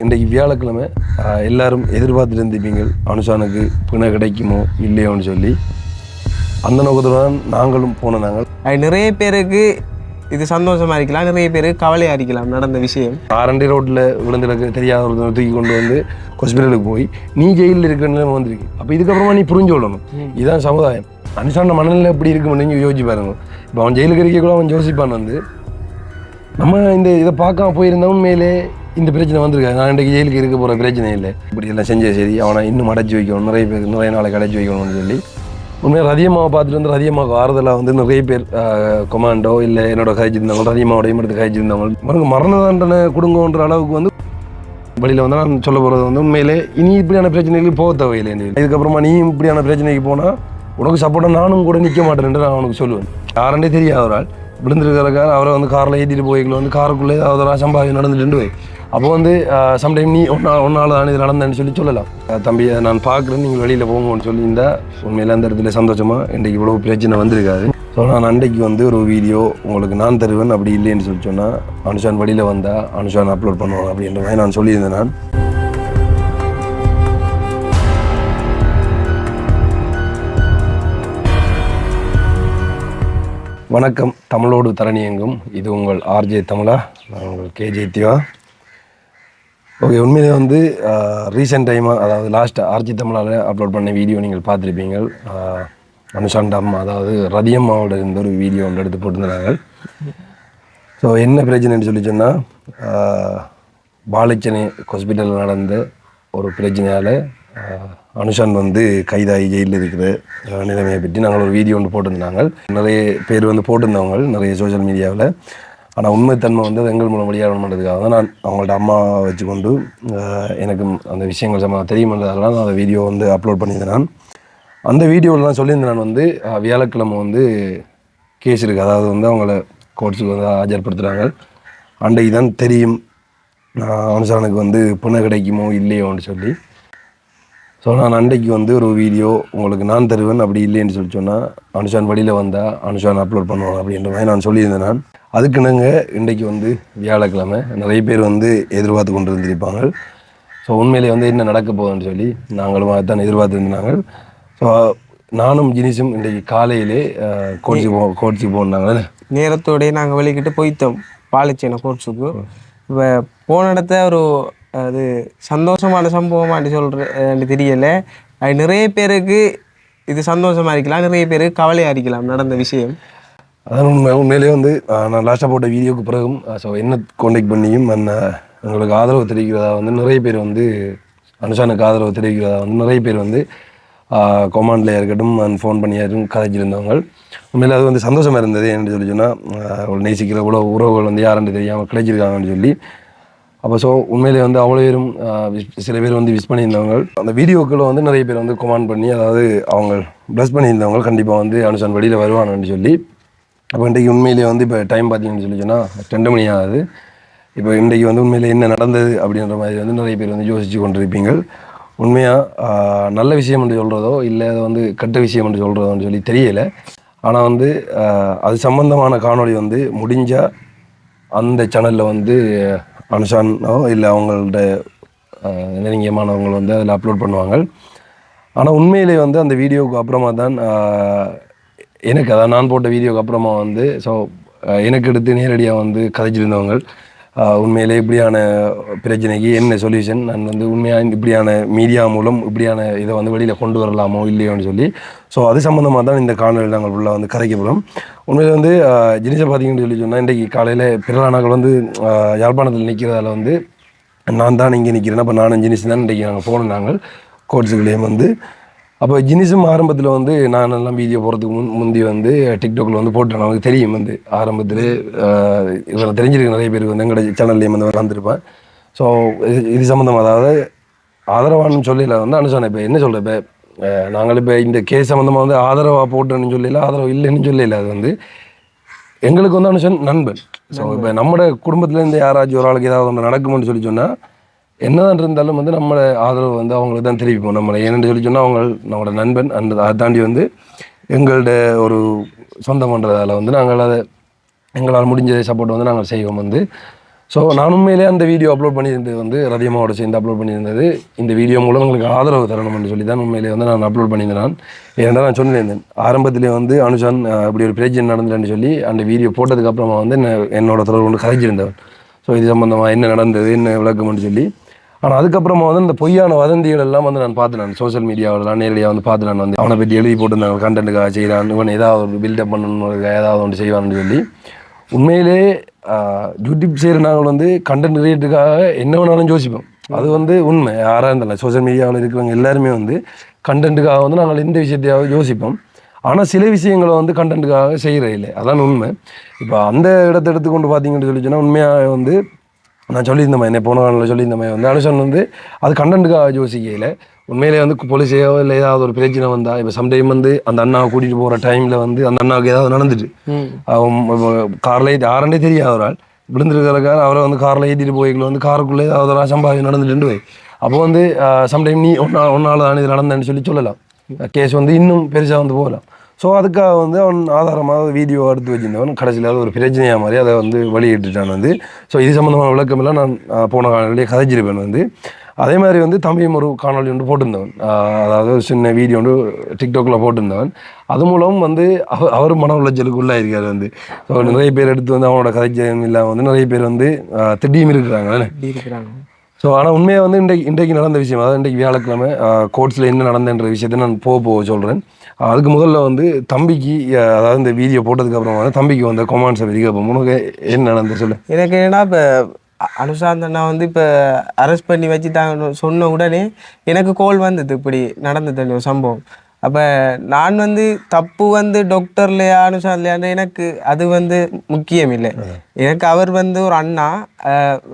இன்றைக்கு வியாழக்கிழமை எல்லாரும் எதிர்பார்த்துட்டு இருந்திருப்பீங்க அனுஷானுக்கு பிணை கிடைக்குமோ இல்லையோன்னு சொல்லி. அந்த நோக்கத்துடன் நாங்களும் போன நாங்கள் நிறைய பேருக்கு இது சந்தோஷமா இருக்கலாம், நிறைய பேருக்கு கவலையாக இருக்கலாம் நடந்த விஷயம். ஆரண்டி ரோட்டில் விழுந்துருக்கு தெரியாத ஒரு தூக்கி கொண்டு வந்து ஹாஸ்பிட்டலுக்கு போய் நீ ஜெயிலில் இருக்கிற நிலைமை வந்திருக்கு. அப்போ இதுக்கப்புறமா நீ புரிஞ்சு கொள்ளணும், இதுதான் சமுதாயம். அனுஷான மனநிலை எப்படி இருக்குன்னு நீங்கள் யோசிச்சு பாருங்க. இப்போ அவன் ஜெயிலுக்கு இருக்க கூட அவன் யோசிப்பான் வந்து நம்ம இந்த இதை பார்க்காம போயிருந்தவன் மேலே இந்த பிரச்சனை வந்திருக்காது. நான் இன்றைக்கு ஜெயிலுக்கு இருக்க போகிற பிரச்சனை இல்லை, இப்படி எல்லாம் செஞ்சே சரி அவனை இன்னும் அடைச்சி வைக்கணும், நிறைய பேர் நிறைய நாளைக்கு அடைச்சி வைக்கணும்னு சொல்லி உண்மையாக ரதியம்மாவை பார்த்துட்டு வந்து ரதியம்மாவுக்கு ஆறுதலாக வந்து நிறைய பேர் கொமாண்டோ இல்லை என்னோட கழிச்சிருந்தவங்க ரதியம்மாவோடையும் எடுத்து கழிச்சிருந்தவங்க மரண தண்டனை கொடுங்கன்ற அளவுக்கு வந்து வழியில் வந்து நான் சொல்ல போகிறது வந்து உண்மையிலே இனி இப்படியான பிரச்சனைகளுக்கு போக தேவையில்லை. இதுக்கப்புறமா நீயும் இப்படியான பிரச்சனைக்கு போனால் உனக்கு சப்போர்ட்டாக நானும் கூட நிற்க மாட்டேன்ட்டு நான் அவனுக்கு சொல்லுவேன். யாருன்னே தெரியாத ஒரு ஆள் விழுந்திருக்கிறக்கார் அவரை வந்து காரில் ஏற்றிட்டு போய்க்கலாம் வந்து காருக்குள்ளே அவரோட சம்பாதி நடந்துட்டு போய் அப்போ வந்து சம்டைம் நீ ஒன்றால் தான் இது நடந்தேன்னு சொல்லலாம். தம்பி நான் பார்க்குறேன் நீங்கள் வெளியில் போங்கன்னு சொல்லியிருந்தா உண்மையில அந்த இடத்துல சந்தோஷமாக இன்றைக்கு இவ்வளோ பிரச்சனை வந்திருக்காது. ஸோ நான் அன்றைக்கு வந்து ஒரு வீடியோ உங்களுக்கு நான் தருவேன், அப்படி இல்லைன்னு சொல்லி சொன்னால் அனுஷான் வெளியில் வந்தால் அனுஷான் அப்லோட் பண்ணுவாங்க அப்படின்ற மாதிரி நான் சொல்லியிருந்தேன். நான் வணக்கம், தமிழோடு தரணி எங்கும். இது உங்கள் ஆர்ஜே தமிழா, நான் உங்கள் கேஜே திவா. ஓகே, உண்மையிலே வந்து ரீசெண்ட் டைமாக அதாவது லாஸ்ட் ஆர்ஜி தமிழால் அப்லோட் பண்ண வீடியோ நீங்கள் பார்த்துருப்பீங்க. அனுஷான் அம்மா அதாவது ரதியம்மாவோட இருந்த ஒரு வீடியோ ஒன்று எடுத்து போட்டிருந்தாங்க. ஸோ என்ன பிரச்சனைன்னு சொல்லி சொன்னால் பாலச்சனை ஹாஸ்பிட்டலில் நடந்த ஒரு பிரச்சனையால் அனுஷான் வந்து கைதாகி ஜெயிலில் இருக்கிற நிலைமையை பற்றி நாங்கள் ஒரு வீடியோ ஒன்று போட்டிருந்தாங்க. நிறைய பேர் வந்து போட்டிருந்தவங்க நிறைய சோஷியல் மீடியாவில். ஆனால் உண்மைத்தன்மை வந்து அது எங்கள் மூலம் வெளியாகணும் பண்ணுறதுக்காக தான் நான் அவங்கள்ட்ட அம்மாவை வச்சுக்கொண்டு எனக்கு அந்த விஷயங்கள் தெரியுமன்றதால நான் அந்த வீடியோ வந்து அப்லோட் பண்ணியிருந்தேன். நான் அந்த வீடியோவில் தான் சொல்லியிருந்தேன். நான் வந்து வியாழக்கிழமை வந்து கேஸ் இருக்குது, அதாவது வந்து அவங்கள கோர்ட்ஸுக்கு வந்து ஆஜர்படுத்துகிறாங்க. அன்றைக்கு தான் தெரியும் அனுஷானுக்கு வந்து பிணை கிடைக்குமோ இல்லையோன்னு சொல்லி. ஸோ நான் அன்றைக்கு வந்து ஒரு வீடியோ உங்களுக்கு நான் தருவேன், அப்படி இல்லைன்னு சொல்லி சொன்னால் அனுஷான் வெளியில் வந்தால் அனுஷான் அப்லோட் பண்ணுவாங்க அப்படின்ற மாதிரி நான் சொல்லியிருந்தேன். நான் அதுக்குனுங்க இன்றைக்கு வந்து வியாழக்கிழமை நிறைய பேர் வந்து எதிர்பார்த்து கொண்டு இருந்திருப்பாங்க. ஸோ உண்மையிலே வந்து என்ன நடக்க போகுதுன்னு சொல்லி நாங்களும் அதான் எதிர்பார்த்து இருந்தாங்க. ஸோ நானும் ஜினிஸும் இன்றைக்கு காலையிலே கோட்ஸுக்கு போனாங்க. நேரத்தோடய நாங்கள் வெளிக்கிட்டு போய்த்தோம் பாலச்சேனை கோட்ஸுக்கு. இப்போ போன இடத்த ஒரு அது சந்தோஷமான சம்பவமாட்டு சொல்கிறேன்னு தெரியலை. அது நிறைய பேருக்கு இது சந்தோஷமாக இருக்கலாம், நிறைய பேருக்கு கவலையாக இருக்கலாம் நடந்த விஷயம். அதான் உண்மையிலே வந்து நான் லாஸ்ட்டாக போட்ட வீடியோக்கு பிறகும் ஸோ என்ன கான்டாக்ட் பண்ணியும் எங்களுக்கு ஆதரவு தெரிவிக்கிறதா வந்து நிறைய பேர் வந்து அனுஷானுக்கு ஆதரவு தெரிவிக்கிறதா வந்து நிறைய பேர் வந்து கொமாண்டில் இருக்கட்டும் ஃபோன் பண்ணியாரும் கதைச்சிருந்தவங்க. உண்மையிலே அது வந்து சந்தோஷமாக இருந்தது. என்று சொல்லி சொன்னால் நேசிக்கிற கூட உறவுகள் வந்து யாருன்னு தெரியாமல் கிடைச்சிருக்காங்கன்னு சொல்லி. அப்போ ஸோ உண்மையிலே வந்து அவ்வளோ பேரும் சில பேர் வந்து விஷ் பண்ணியிருந்தவங்க. அந்த வீடியோக்களை வந்து நிறைய பேர் வந்து கமெண்ட் பண்ணி அதாவது அவங்க ப்ளஸ் பண்ணியிருந்தவங்க கண்டிப்பாக வந்து அனுஷான் வெளியில் வருவானு சொல்லி. அப்போ இன்றைக்கு உண்மையிலே வந்து இப்போ டைம் பார்த்தீங்கன்னு சொல்லி சொன்னால் 2 மணி ஆகுது. இப்போ இன்றைக்கு வந்து உண்மையிலே என்ன நடந்தது அப்படின்ற மாதிரி வந்து நிறைய பேர் வந்து யோசித்து கொண்டிருப்பீங்க. உண்மையாக நல்ல விஷயம் என்று சொல்கிறதோ இல்லை அதை வந்து கெட்ட விஷயம் என்று சொல்கிறதோன்னு சொல்லி தெரியலை. ஆனால் வந்து அது சம்பந்தமான காணொளி வந்து முடிஞ்சால் அந்த சேனலில் வந்து அனுஷானோ இல்லை அவங்கள்ட்ட நெருங்கியமானவங்க வந்து அதில் அப்லோட் பண்ணுவாங்க. ஆனால் உண்மையிலே வந்து அந்த வீடியோவுக்கு அப்புறமா தான் எனக்கு அதான் நான் போட்ட வீடியோக்கு அப்புறமா வந்து ஸோ எனக்கு எடுத்து நேரடியாக வந்து கதைச்சிருந்தவங்க உண்மையிலே இப்படியான பிரச்சனைக்கு என்ன சொல்யூஷன், நான் வந்து உண்மையாக இப்படியான மீடியா மூலம் இப்படியான இதை வந்து வெளியில் கொண்டு வரலாமோ இல்லையோன்னு சொல்லி. ஸோ அது சம்மந்தமாக தான் இந்த காணொலி நாங்கள் ஃபுல்லாக வந்து கதைக்கப்படும். உண்மையில் வந்து ஜினிஸை பார்த்தீங்கன்னு சொல்லி சொன்னால் இன்றைக்கி காலையில் பிறலானாக்கள் வந்து யாழ்ப்பாணத்தில் நிற்கிறதால வந்து நான் தான் இங்கே நிற்கிறேன். அப்போ நானும் ஜினிஸ் தான் இன்றைக்கி நாங்கள் போனோம் நாங்கள் கோர்ட்ஸுக்குள்ளேயும் வந்து. அப்போ ஜினிஸும் ஆரம்பத்தில் வந்து நான் எல்லாம் வீடியோ போகிறதுக்கு முந்தி வந்து டிக்டாக்ல வந்து போட்டேன். நமக்கு தெரியும் வந்து ஆரம்பத்தில் இவரை தெரிஞ்சிருக்க நிறைய பேருக்கு வந்து எங்களோட சேனல்லையும் வந்து வந்திருப்பேன். ஸோ இது சம்மந்தமாக அதாவது ஆதரவானு சொல்லல வந்து அனுஷான் இப்போ என்ன சொல்கிறேன், இப்போ நாங்கள் இப்போ இந்த கேஸ் சம்மந்தமாக வந்து ஆதரவாக போட்டேன்னு சொல்லல, ஆதரவு இல்லைன்னு சொல்லல. அது வந்து எங்களுக்கு வந்து அனுஷான் நண்பன். ஸோ இப்போ நம்மளோட குடும்பத்துலேருந்து யாராச்சும் ஒரு ஆளுக்கு ஏதாவது ஒன்று நடக்கும்னு சொல்லி சொன்னால் என்னதான் இருந்தாலும் வந்து நம்மளோட ஆதரவு வந்து அவங்களுக்கு தான் தெரிவிப்போம். நம்மளை ஏன்னு சொல்லி சொன்னால் அவங்க நம்மளோட நண்பன். அதை தாண்டி வந்து எங்கள்ட ஒரு சொந்தம் பண்ணுறதால வந்து நாங்கள் அதை எங்களால் முடிஞ்ச சப்போர்ட் வந்து நாங்கள் செய்வோம் வந்து. ஸோ நான் உண்மையிலே அந்த வீடியோ அப்லோட் பண்ணியிருந்தது வந்து ரதியம்மாவோட சேர்ந்து அப்லோட் பண்ணியிருந்தது. இந்த வீடியோ மூலம் உங்களுக்கு ஆதரவு தரணும்னு சொல்லி தான் உண்மையிலே வந்து நான் அப்லோட் பண்ணியிருந்தேன். ஏன்னா நான் சொல்லியிருந்தேன் ஆரம்பத்திலே வந்து அனுஷான் இப்படி ஒரு பிரச்சனை நடந்துன்னு சொல்லி அந்த வீடியோ போட்டதுக்கு அப்புறமா வந்து என்னோட தொடர்பு கொண்டு கதைச்சிருந்தவன். ஸோ இது சம்மந்தமாக என்ன நடந்தது என்ன விளக்கம்னு சொல்லி. ஆனால் அதுக்கப்புறமா வந்து இந்த பொய்யான வதந்திகள் எல்லாம் வந்து நான் பார்த்து நான் சோஷியல் மீடியாவிலாம் நேரடியாக வந்து பார்த்து நான் வந்து அவனை பற்றி எழுதி போட்டு கண்டென்ட்டுக்காக செய்கிறான், இவன் ஏதாவது ஒரு பில்டப் பண்ணணும் ஏதாவது ஒன்று செய்வான்னு சொல்லி. உண்மையிலே யூடியூப் செய்கிற நாங்கள் வந்து கண்டென்ட் கிரியேட்டுக்காக என்ன வேணாலும் யோசிப்போம். அது வந்து உண்மை. யாராக இருந்தாலும் சோஷியல் மீடியாவில் இருக்கிறவங்க எல்லாருமே வந்து கண்டென்ட்டுக்காக வந்து நாங்கள் எந்த விஷயத்தையாவது யோசிப்போம். ஆனால் சில விஷயங்களை வந்து கண்டென்ட்டுக்காக செய்கிறே இல்லை, அதான் உண்மை. இப்போ அந்த இடத்த எடுத்துக்கொண்டு பார்த்தீங்கன்னு சொல்லி சொன்னால் உண்மையாக வந்து நான் சொல்லியிருந்த மாதிரி என்ன போன காலத்தில் சொல்லியிருந்த மாதிரி வந்து அனுஷன் வந்து அது கண்டென்ட்டுக்காக யோசிக்கையில் உண்மையிலே வந்து போலீஸையோ இல்லை ஏதாவது ஒரு பிரச்சனை வந்தால் இப்போ சம்டைம் வந்து அந்த அண்ணாவை கூட்டிகிட்டு போகிற டைமில் வந்து அந்த அண்ணாவுக்கு ஏதாவது நடந்துட்டு காரில் யாருன்னே தெரியாத ஒரு ஆள் விழுந்துருக்கிறக்கார அவரை வந்து காரில் ஏற்றிட்டு போய்க்குள்ள வந்து காருக்குள்ளே ஏதாவது ஒரு அசம்பாவியம் நடந்துட்டு போய் அப்போ வந்து சம்டைம் நீ ஒன்றால் தான் இது நடந்தேன்னு சொல்லலாம். கேஸ் வந்து இன்னும் பெருசாக வந்து போகலாம். ஸோ அதுக்காக வந்து அவன் ஆதாரமாக வீடியோ எடுத்து வச்சிருந்தவன் கடைசியில் அது ஒரு பிரச்சனையாக மாதிரி அதை வந்து வெளியிட்டுட்டான் வந்து. ஸோ இது சம்மந்தமான விளக்கமெல்லாம் நான் போன காலையிலேயே கதைச்சிருப்பேன் வந்து. அதே மாதிரி வந்து தம்பியும் ஒரு காணொலி ஒன்று போட்டிருந்தவன், அதாவது ஒரு சின்ன வீடியோ ஒன்று டிக்டாக்ல போட்டிருந்தவன். அது மூலம் வந்து அவர் மன உளைச்சலுக்கு உள்ளாயிருக்காரு வந்து. ஸோ நிறைய பேர் எடுத்து வந்து அவனோட கதைச்சம் இல்லாமல் வந்து நிறைய பேர் வந்து திடீர்னு இருக்கிறாங்க. ஸோ ஆனால் உண்மையாக வந்து இன்றைக்கு நடந்த விஷயம், அதாவது இன்றைக்கு வியாழக்கிழமை கோர்ட்ஸில் என்ன நடந்தன்ற விஷயத்தை நான் போக சொல்கிறேன். அதுக்கு முதல்ல வந்து தம்பிக்கு, அதாவது இந்த வீடியோ போட்டதுக்கு அப்புறமா வந்து தம்பிக்கு வந்து கொமான்ஸை கேட்போம். உனக்கு என்ன நடந்து சொல்லு. எனக்கு என்னன்னா இப்போ அனுஷாந்தண்ணா வந்து இப்போ அரெஸ்ட் பண்ணி வச்சுட்டாங்கன்னு சொன்ன உடனே எனக்கு கால் வந்தது, இப்படி நடந்தது ஒரு சம்பவம். அப்போ நான் வந்து தப்பு வந்து டாக்டர்லையா அனுஷான்லையான்னு எனக்கு அது வந்து முக்கியம் இல்லை. எனக்கு அவர் வந்து ஒரு அண்ணா,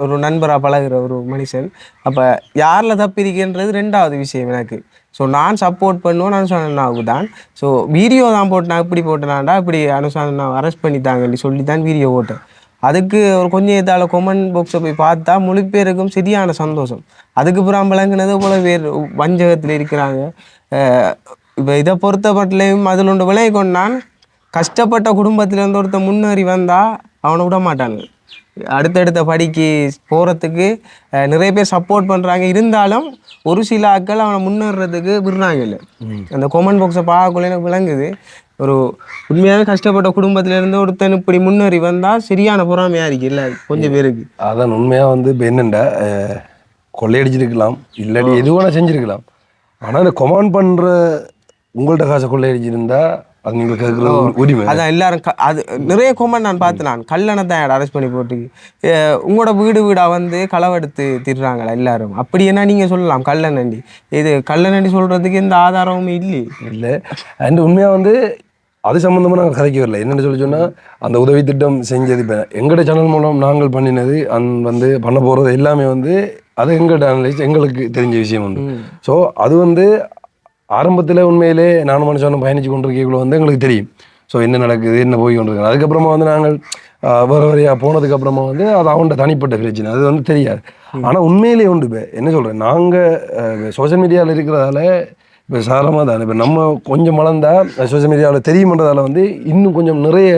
ஒரு நண்பராக பழகுற ஒரு மனுஷன். அப்போ யாரில் தப்பு இருக்கின்றது ரெண்டாவது விஷயம் எனக்கு. ஸோ நான் சப்போர்ட் பண்ணுவேன் அனுஷாந்தண்ணாவுக்கு தான். ஸோ வீடியோ தான் போட்டேன், இப்படி போட்டேனாண்டா இப்படி அனுஷாந்தண்ணா அரெஸ்ட் பண்ணிட்டாங்கன்னு சொல்லி தான் வீடியோ போட்டேன். அதுக்கு ஒரு கொஞ்சம் இதால் கொமெண்ட் பாக்ஸை போய் பார்த்தா முழு பேருக்கும் சரியான சந்தோஷம். அதுக்கு புறம் விளங்குனது போல பேர் வஞ்சகத்தில் இருக்கிறாங்க. இப்போ இதை பொறுத்தப்பட்டிலையும் அதில் ஒன்று விலை கொண்டான், கஷ்டப்பட்ட குடும்பத்திலேருந்து ஒருத்தர் முன்னேறி வந்தால் அவனை விட மாட்டாங்க. அடுத்தடுத்த படிக்கு போகிறதுக்கு நிறைய பேர் சப்போர்ட் பண்ணுறாங்க. இருந்தாலும் ஒரு சில ஆட்கள் அவனை முன்னேறதுக்கு விடுறாங்க இல்லை. அந்த கொமெண்ட் பாக்ஸை பார்க்கக்குள்ள எனக்கு விளங்குது, ஒரு உண்மையாகவே கஷ்டப்பட்ட குடும்பத்திலேருந்து ஒருத்தன் இப்படி முன்னேறி வந்தால் சரியான பொறாமையாக இருக்கு இல்லை கொஞ்சம் பேருக்கு. அதான் உண்மையாக வந்து இப்போ என்னென்ன கொள்ளையடிச்சிருக்கலாம், இல்லாட்டி எதுவான செஞ்சுருக்கலாம். ஆனால் இந்த கொமெண்ட் பண்ணுற உங்கள்கிட்ட காசை கொள்ளையடிச்சிருந்தா அது நீங்கள் கேட்குற உரிமை. அதான் எல்லாரும் அது நிறைய கொமெண்ட் நான் பார்த்து, நான் கல்லணத்தை அரெஸ்ட் பண்ணி போட்டு உங்களோட வீடாக வந்து களவெடுத்து திடுறாங்களா எல்லாரும், அப்படி என்ன நீங்கள் சொல்லலாம் கல்லணண்டி. இது கல்லணண்டி சொல்கிறதுக்கு எந்த ஆதாரமும் இல்லை. அண்ட் உண்மையாக வந்து அது சம்மந்தமாக நாங்கள் கதைக்க வரல. என்னென்னு சொன்னால் அந்த உதவி திட்டம் செஞ்சது இப்போ எங்களோட சேனல் மூலம் நாங்கள் பண்ணினது வந்து பண்ண போகிறது எல்லாமே வந்து அது எங்கள்கிட்ட அனலைஸ் எங்களுக்கு தெரிஞ்ச விஷயம் வந்து. ஸோ அது வந்து ஆரம்பத்தில் உண்மையிலே நானும் மனுஷனும் பயணித்து கொண்டிருக்கீங்களோ வந்து எங்களுக்கு தெரியும். ஸோ என்ன நடக்குது என்ன போய் கொண்டிருக்காங்க. அதுக்கப்புறமா வந்து நாங்கள் வேறு வரையாக போனதுக்கப்புறமா வந்து அது அவன்கிட்ட தனிப்பட்ட பிரச்சனை, அது வந்து தெரியாது. ஆனால் உண்மையிலே உண்டு. இப்போ என்ன சொல்கிறேன், நாங்கள் சோஷியல் மீடியாவில் இருக்கிறதால இப்போ சாரமாக தான் இப்போ நம்ம கொஞ்சம் வளர்ந்தால் சோஷியல் மீடியாவில் தெரியுமன்றதால வந்து இன்னும் கொஞ்சம் நிறைய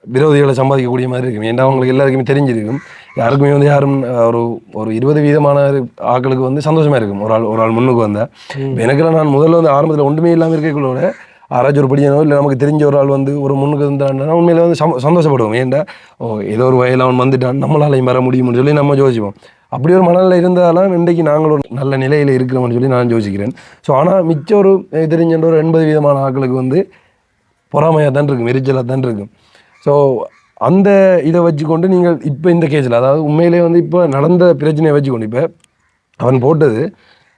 விரோதிகளை சம்பாதிக்கக்கூடிய மாதிரி இருக்கும். ஏன்னா அவங்களுக்கு எல்லாருக்குமே தெரிஞ்சிருக்கும். யாருக்குமே வந்து யாரும் ஒரு 20% ஆட்களுக்கு வந்து சந்தோஷமாக இருக்கும் ஒரு ஆள் முன்னுக்கு வந்தால். இப்போ எனக்குலாம் நான் முதல்ல வந்து ஆரம்பத்தில் ஒன்றுமே இல்லாமல் இருக்கக்குள்ளோட ஆராய்ச்சி ஒரு படிக்கணும் இல்லை நமக்கு தெரிஞ்ச ஒரு ஆள் வந்து ஒரு முன்னுக்கு இருந்தான்னா உண்மையில வந்து சந்தோஷப்படுவோம். ஏன்டா ஏதோ ஒரு வயலில் அவன் வந்துட்டான் நம்மளாலையும் வர முடியும்னு சொல்லி நம்ம யோசிப்போம். அப்படி ஒரு மனநிலை இருந்தாலும் இன்றைக்கு நாங்கள் ஒரு நல்ல நிலையில் இருக்கிறோம்னு சொல்லி நான் யோசிக்கிறேன். ஸோ ஆனால் மிச்சம் ஒரு தெரிஞ்ச ஒரு 80% ஆட்களுக்கு வந்து பொறாமையாக தான் இருக்கும், எரிச்சலாக தான் இருக்கும். ஸோ அந்த இதை வச்சுக்கொண்டு நீங்கள் இப்போ இந்த கேஸில், அதாவது உண்மையிலே வந்து இப்போ நடந்த பிரச்சனையை வச்சுக்கொண்டு இப்போ அவன் போட்டது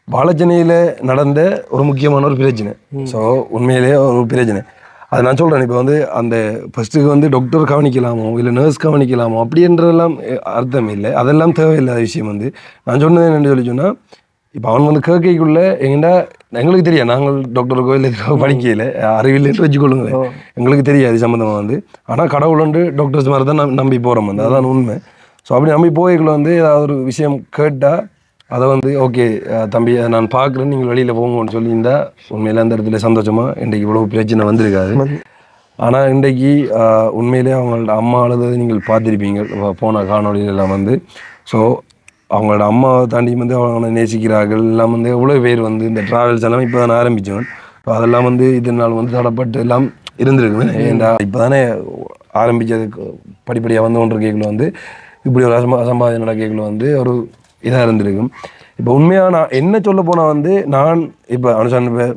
வாழைச்சேனையில் நடந்த ஒரு முக்கியமான ஒரு பிரச்சனை. ஸோ உண்மையிலே ஒரு பிரச்சனை அது நான் சொல்கிறேன். இப்போ வந்து அந்த ஃபஸ்ட்டுக்கு வந்து டாக்டர் கவனிக்கலாமோ இல்லை நர்ஸ் கவனிக்கலாமோ அப்படின்றதெல்லாம் அர்த்தம் இல்லை, அதெல்லாம் தேவையில்லாத விஷயம். வந்து நான் சொன்னது என்னென்னு சொல்லி சொன்னால், இப்போ அவன் வந்து கேட்கைக்குள்ளே எங்கேண்டா எங்களுக்கு தெரியாது, நாங்கள் டாக்டருக்கோ இல்லை படிக்கல அறிவில்லைன்னு வச்சுக்கொள்ளுங்க, எங்களுக்கு தெரியாது சம்மந்தமாக வந்து. ஆனால் கடவுள் வந்து டாக்டர்ஸ் மாதிரி தான் நம்பி போகிறோம் வந்து, அதான் உண்மை. ஸோ அப்படி நம்பி போய்க்குள்ள வந்து ஏதாவது ஒரு விஷயம் கேட்டால் அதை வந்து ஓகே தம்பி அதை நான் பார்க்குறேன் நீங்கள் வெளியில் போங்கன்னு சொல்லியிருந்தால் உண்மையில அந்த இடத்துல சந்தோஷமாக இன்றைக்கு இவ்வளோ பிரச்சனை வந்திருக்காது. ஆனால் இன்றைக்கு உண்மையிலே அவங்களோட அம்மா அழுது நீங்கள் பார்த்துருப்பீங்க போன காணொலியெல்லாம் வந்து. ஸோ அவங்களோட அம்மாவை தாண்டி வந்து அவங்கள நேசிக்கிறார்கள் எல்லாம் வந்து எவ்வளோ பேர் வந்து இந்த ட்ராவல்ஸ் எல்லாம் இப்போ தானே ஆரம்பித்தோம். ஸோ அதெல்லாம் வந்து இதனால் வந்து தடப்பட்டு எல்லாம் இருந்திருக்கு. ஏன்டா இப்போ தானே ஆரம்பித்ததுக்கு படிப்படியாக வந்து ஒன்று கேட்கல வந்து இப்படி ஒரு அசம்பாவிதம் நடக்கல வந்து ஒரு இதாக இருந்திருக்கும். இப்போ உண்மையாக நான் என்ன சொல்ல போனால் வந்து நான் இப்போ அனுசான் இப்போ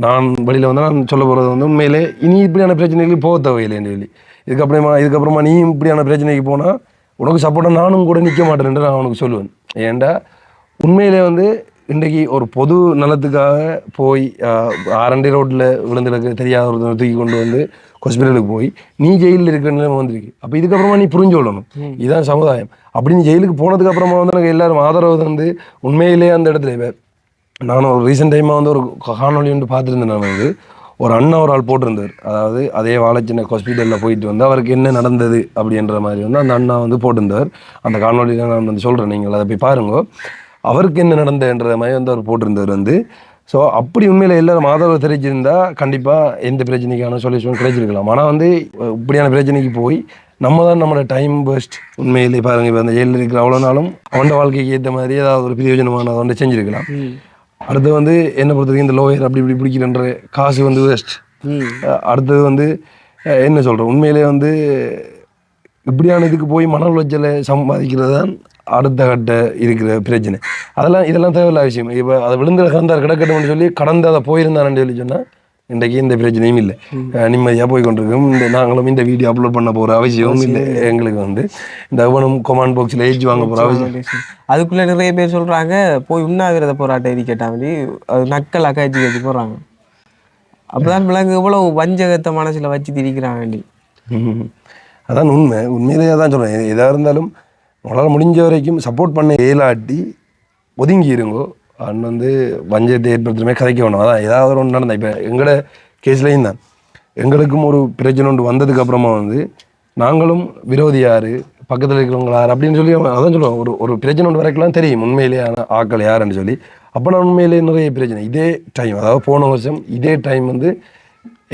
நான் வழியில் வந்து நான் சொல்ல போகிறது வந்து உண்மையிலே இனி இப்படியான பிரச்சனைகளுக்கு போக தேவையில்லைன்னு சொல்லி இதுக்கப்புறமா நீ இப்படியான பிரச்சனைக்கு போனால் உனக்கு சப்போர்ட்டாக நானும் கூட நிற்க மாட்டேன்ட்டு நான் உனக்கு சொல்லுவேன். ஏன்டா உண்மையிலே வந்து இன்றைக்கு ஒரு பொது நலத்துக்காக போய் ஆரண்டி ரோட்டில் விழுந்துருக்கு தெரியாத ஒரு தூக்கி கொண்டு வந்து ஹாஸ்பிட்டலுக்கு போய் நீ ஜெயிலில் இருக்கிற நிலைமை வந்திருக்கு. அப்போ இதுக்கப்புறமா நீ புரிஞ்சு கொள்ளணும், இதுதான் சமுதாயம். அப்படி நீ ஜெயிலுக்கு போனதுக்கு அப்புறமா வந்து எனக்கு எல்லாரும் ஆதரவு வந்து உண்மையிலேயே அந்த இடத்துல நானும் ஒரு ரீசெண்ட் டைமாக வந்து ஒரு காணொலி வந்து பார்த்துருந்தேன். நான் வந்து ஒரு அண்ணா ஒரு ஆள் போட்டிருந்தார். அதாவது அதே வாழைச்சின்ன ஹாஸ்பிட்டலில் போயிட்டு வந்து அவருக்கு என்ன நடந்தது அப்படின்ற மாதிரி வந்து அந்த அண்ணா வந்து போட்டிருந்தார். அந்த காணொலியில் நான் வந்து சொல்கிறேன், நீங்கள் அதை போய் பாருங்க. அவருக்கு என்ன நடந்ததுன்ற மாதிரி வந்து அவர் போட்டிருந்தார் வந்து. ஸோ அப்படி உண்மையில் எல்லாரும் ஆதரவு தெரிஞ்சிருந்தா கண்டிப்பாக எந்த பிரச்சனைக்கான சொல்யூஷன் கிடைச்சிருக்கலாம். ஆனால் வந்து இப்படியான பிரச்சனைக்கு போய் நம்ம தான் நம்மளோட டைம் வேஸ்ட். உண்மையிலே பாருங்கள், இப்போ அந்த ஜெயிலில் இருக்கிற அவ்வளோ நாளும் அவனோட வாழ்க்கைக்கு ஏற்ற மாதிரி ஏதாவது ஒரு பிரயோஜனமான அதை வந்து செஞ்சுருக்கலாம். அடுத்து வந்து என்ன பொறுத்தவரைக்கும் இந்த லோயர் அப்படி இப்படி பிடிக்கிறன்ற காசு வந்து வேஸ்ட். அடுத்தது வந்து என்ன சொல்கிறேன், உண்மையிலே வந்து இப்படியான இதுக்கு போய் மன உளைச்சலை சம்பாதிக்கிறது தான் அடுத்த கட்ட இருக்கிற பிரச்சனை. இதெல்லாம் தேவையில்ல விஷயம். இப்போ அதை விழுந்து கந்தார் கிடக்கட்டும்னு சொல்லி கடந்து அதை போயிருந்தான்னு சொல்லி சொன்னால் இன்றைக்கு இந்த பிரச்சனையும் இல்லை, நிம்மதியாக போய் கொண்டிருக்கோம். நாங்களும் இந்த வீடியோ அப்லோட் பண்ண போகிற அவசியமும் இல்லை. எங்களுக்கு வந்து இந்த அவனும் கொமாண்ட் பாக்ஸில் ஏஜ் வாங்க போகிற அவசியம். அதுக்குள்ளே நிறைய பேர் சொல்கிறாங்க போய் உண்ணாவிரத போராட்டம் இருக்கட்டாண்டி அது நக்கல் அக்காய்ச்சி வச்சு போகிறாங்க. அப்போதான் பிள்ளைங்க எவ்வளோ வஞ்சகத்தை மனசில் வச்சு திரிக்கிறாங்கண்டி. அதான் உண்மையிலேயே தான் சொல்கிறேன். எதாக இருந்தாலும் உங்களால் முடிஞ்ச வரைக்கும் சப்போர்ட் பண்ண இயலாட்டி ஒதுங்கி இருங்கோ. அண்ட் வந்து வஞ்சத்தை ஏற்படுத்துமே கதைக்க வேணும். அதான் ஏதாவது ஒன்று நடந்தா இப்போ எங்களோட கேஸ்லேயும் தான் எங்களுக்கும் ஒரு பிரச்சனை ஒன்று வந்ததுக்கு அப்புறமா வந்து நாங்களும் விரோதி யார் பக்கத்தில் இருக்கிறவங்க யார் அப்படின்னு சொல்லி அதான் சொல்லுவோம். ஒரு பிரச்சனை ஒன்று வரைக்கலாம் தெரியும் உண்மையிலேயே ஆக்கள் யாருன்னு சொல்லி. அப்போ நான் உண்மையிலேயே நிறைய பிரச்சனை இதே டைம், அதாவது போன வருஷம் இதே டைம் வந்து